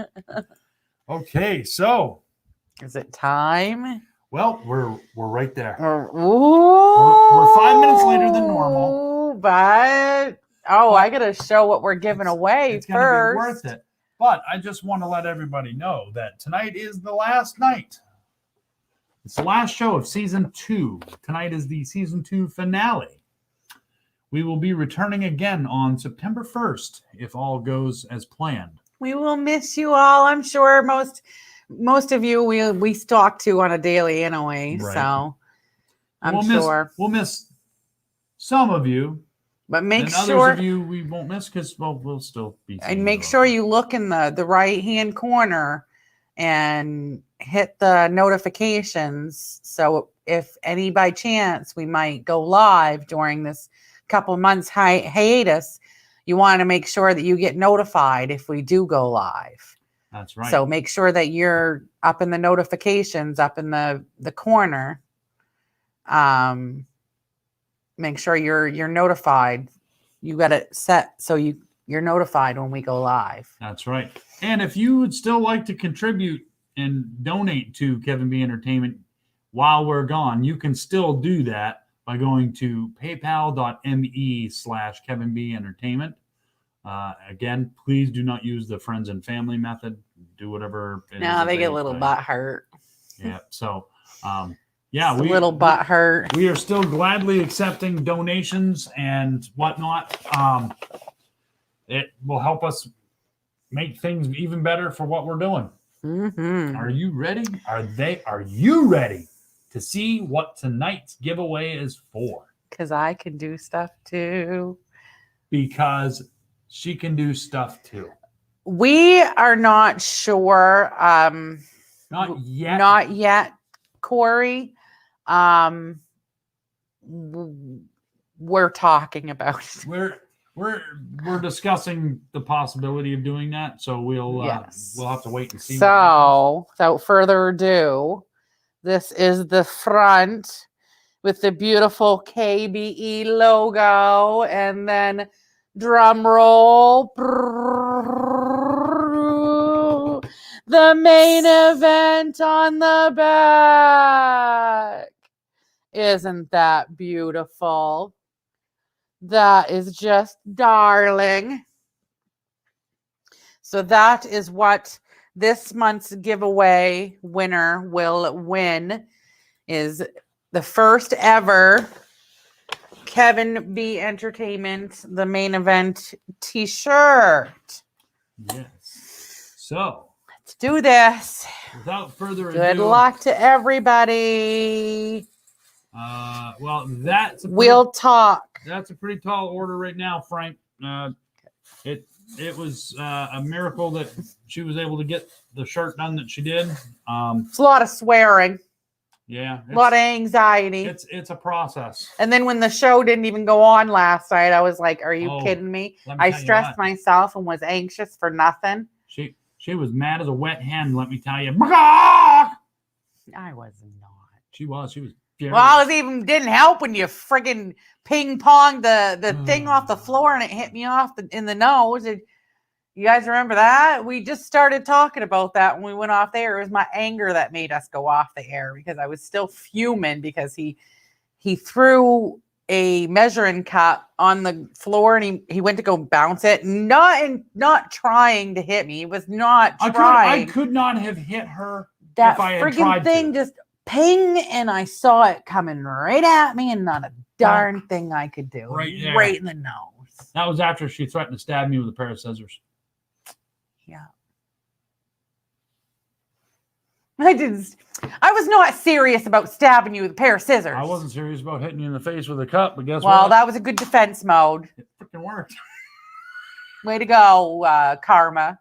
Okay, so is it time? Well, we're right there. We're 5 minutes later than normal, but I gotta show what we're giving away it's first. Gonna be worth it. But I just want to let everybody know that tonight is the last night. It's the last show of season 2. Tonight is the season 2 finale. We will be returning again on September 1st, if all goes as planned. We will miss you all. I'm sure most of you we talk to on a daily anyway. Right. So I'm sure we'll miss some of you, but make sure others of you we won't miss because we'll still be. And make sure you look in the right hand corner and hit the notifications. So if any by chance we might go live during this couple months hiatus, you want to make sure that you get notified if we do go live. That's right. So make sure that you're up in the notifications, up in the corner. Make sure you're notified. You got it set so you're notified when we go live. That's right. And if you would still like to contribute and donate to Kevin B Entertainment while we're gone, you can still do that by going to paypal.me/Kevin B Entertainment. Again, please do not use the friends and family method. Do whatever. No, they get a little butt hurt. Yeah. So, a little butt hurt. We are still gladly accepting donations and whatnot. It will help us make things even better for what we're doing. Mm-hmm. Are you ready? Are you ready to see what tonight's giveaway is for? Because I can do stuff too. Because she can do stuff too. We are not sure. Not yet. Not yet, Corey. We're talking about it. We're discussing the possibility of doing that, so we'll have to wait and see. So, without further ado, this is the front with the beautiful KBE logo, and then drum roll, the main event on the back. Isn't that beautiful? That is just darling. So that is what this month's giveaway winner will win, is the first ever Kevin B Entertainment, the main event t-shirt. Yes. So let's do this. Without further ado. Good luck to everybody. Well, we'll talk. That's a pretty tall order right now, Frank. It was a miracle that she was able to get the shirt done that she did. It's a lot of swearing. Yeah, a lot of anxiety. It's a process. And then when the show didn't even go on last night, I was like, "Are you kidding me?" I stressed myself and was anxious for nothing. She was mad as a wet hen. Let me tell you. I was not. She was. Furious. Well, it even didn't help when you friggin' ping ponged the thing off the floor and it hit me in the nose. You guys remember that? We just started talking about that when we went off the air. It was my anger that made us go off the air because I was still fuming because he threw a measuring cup on the floor and he went to go bounce it, not trying to hit me. He was not trying. I could not have hit her that if I had friggin' tried thing to. Just ping, and I saw it coming right at me, and not a darn thing I could do. Right there. Right in the nose. That was after she threatened to stab me with a pair of scissors. Yeah. I was not serious about stabbing you with a pair of scissors. I wasn't serious about hitting you in the face with a cup, but guess what? Well, that was a good defense mode. It freaking worked. Way to go, Karma.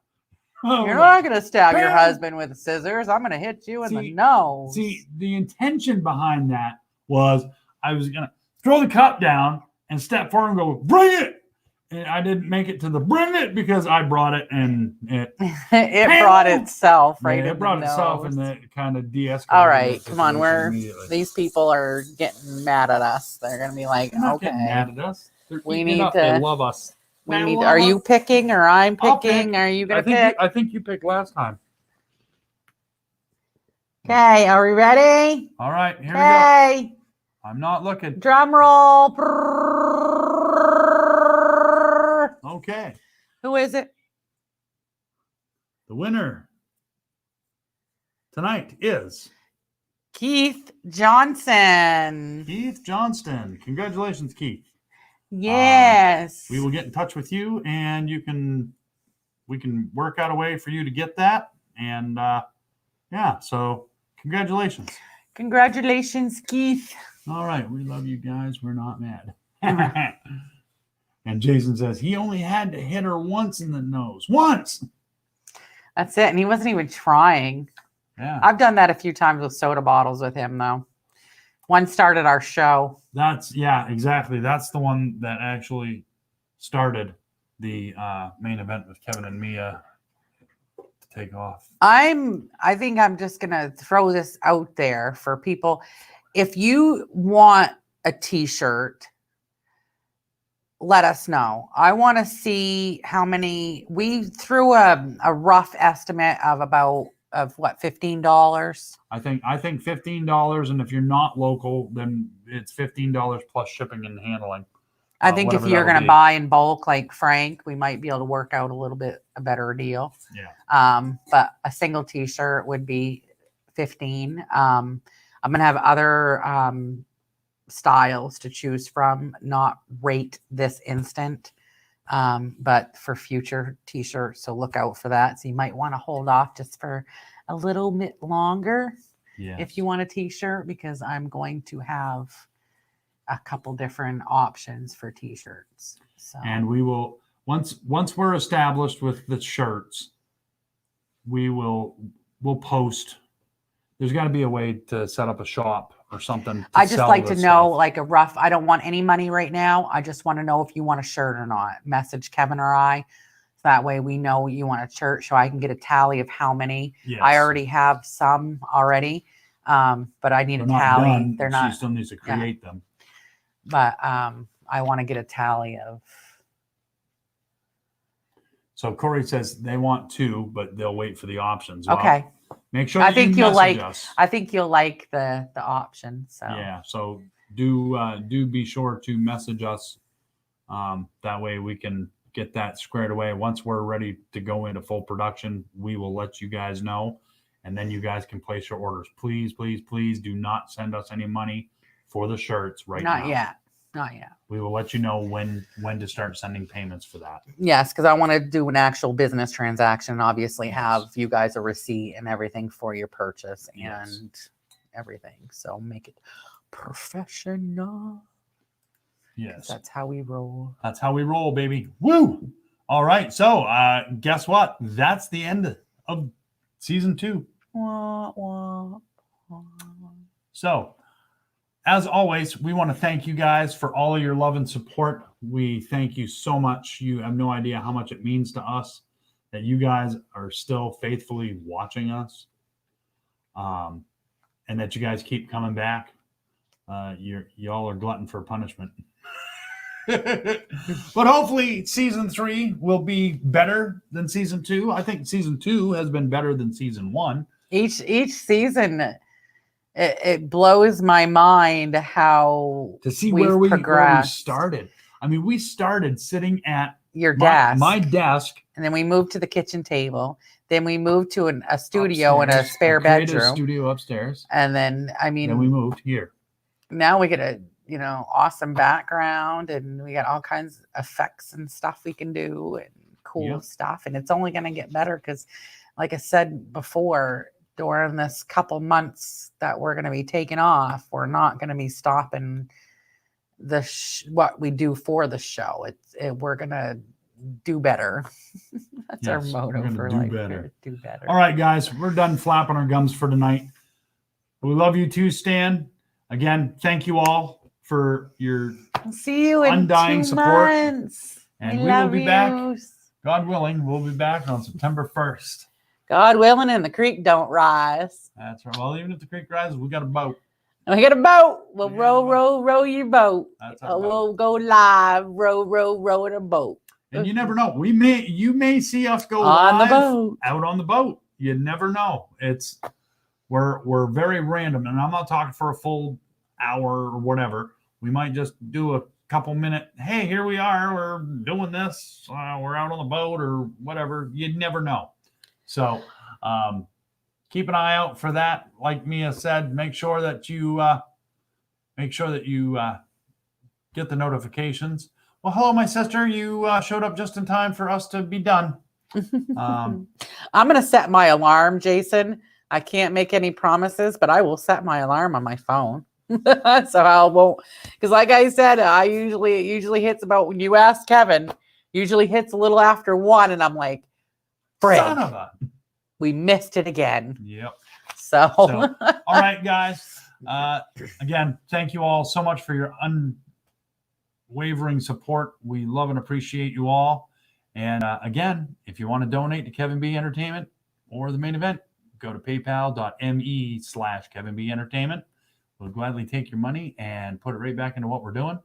You're not going to stab your husband with the scissors. I'm going to hit you in the nose. See, the intention behind that was I was going to throw the cup down and step forward and go, bring it. And I didn't make it to the bring it because I brought it and it brought itself right in it brought the itself nose. and it kind of de-escalated. All right, come on. These people are getting mad at us. They're going to be like, They're not okay. getting mad at us. We need to. They love us. Are you picking or I'm picking? Are you going to pick? I think you picked last time. Okay, are we ready? All right, here we go. I'm not looking. Drum roll. Okay. Who is it? The winner tonight is Keith Johnson. Keith Johnston. Congratulations, Keith. Yes. We will get in touch with you, and we can work out a way for you to get that. And so congratulations. Congratulations, Keith. All right, we love you guys. We're not mad. And Jason says he only had to hit her once in the nose. Once. That's it. And he wasn't even trying. Yeah. I've done that a few times with soda bottles with him, though. One started our show. Exactly. That's the one that actually started the main event with Kevin and Mia to take off. I think I'm just going to throw this out there for people. If you want a t-shirt, let us know. I want to see how many. We threw a rough estimate of what, $15? I think $15, and if you're not local, then it's $15 plus shipping and handling. I think if whatever you're that'll going to be. buy in bulk like Frank, we might be able to work out a little bit a better deal. Yeah. But a single t-shirt would be 15. I'm going to have other styles to choose from, not rate this instant, but for future t-shirts. So look out for that. So you might want to hold off just for a little bit longer if you want a t-shirt, because I'm going to have a couple different options for t-shirts. So And we will once we're established with the shirts, we'll post. There's got to be a way to set up a shop or something. I just like to know like a rough, I don't want any money right now. I just want to know if you want a shirt or not. Message Kevin or I. So that way we know you want a shirt, so I can get a tally of how many. Yes. I already have some already. But I need They're a not tally. done. They're She not. still needs to create them. But I want to get a tally of. So Corey says they want 2, but they'll wait for the options. Well, Okay. Make sure I that think you you'll message like. us. I think you'll like the option. So Yeah. So do be sure to message us. That way we can get that squared away. Once we're ready to go into full production, we will let you guys know, and then you guys can place your orders. Please, please, please do not send us any money for the shirts right now. not yet. Not yet. We will let you know when to start sending payments for that. Yes, because I want to do an actual business transaction and obviously have you guys a receipt and everything for your purchase and everything. So make it professional. Yes. That's how we roll. That's how we roll, baby. Woo! All right. So guess what? That's the end of season 2. Wah, wah, wah. So as always, we want to thank you guys for all of your love and support. We thank you so much. You have no idea how much it means to us that you guys are still faithfully watching us, and that you guys keep coming back. Y'all are glutton for punishment. But hopefully season 3 will be better than season 2. I think season 2 has been better than season 1. Each season, it blows my mind how to see we've where we progressed. started. I mean, we started sitting at your desk, my desk, and then we moved to the kitchen table. Then we moved to a studio upstairs, and a spare bedroom. Studio upstairs. And then, I mean, then we moved here. Now we get a awesome background, and we got all kinds of effects and stuff we can do and cool stuff. And it's only going to get better because, like I said before, during this couple months that we're going to be taking off, we're not going to be stopping what we do for the show. We're going to do better. That's our motto for life. Do better. All right, guys, we're done flapping our gums for tonight. We love you too, Stan. Again, thank you all for your see you in undying 2 support. months. And we will be back. God willing, we'll be back on September 1st. God willing, and the creek don't rise. That's right. Well, even if the creek rises, we got a boat. We got a boat. We'll row your boat. We'll go live, row in a boat. And you never know. You may see us go on live the boat, out on the boat. You never know. We're very random, and I'm not talking for a full hour or whatever. We might just do a couple minute. Hey, here we are. We're doing this. We're out on the boat or whatever. You never know. So keep an eye out for that. Like Mia said, make sure that you get the notifications. Well, hello, my sister. You showed up just in time for us to be done. I'm going to set my alarm, Jason. I can't make any promises, but I will set my alarm on my phone. So I won't, because like I said, it usually hits about, when you ask Kevin, usually hits a little after 1, and I'm like, son of a. We missed it again. Yep. So all right, guys. Again, thank you all so much for your unwavering support. We love and appreciate you all. And again, if you want to donate to Kevin B Entertainment or the Maine Event, go to paypal.me/Kevin B Entertainment. We'll gladly take your money and put it right back into what we're doing.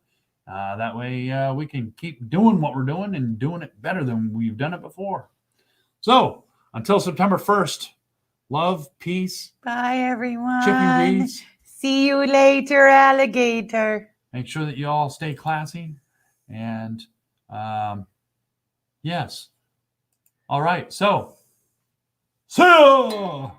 That way we can keep doing what we're doing and doing it better than we've done it before. So until September 1st, love, peace. Bye, everyone. Chippy Reeds. See you later, alligator. Make sure that you all stay classy And yes. All right. So, see ya!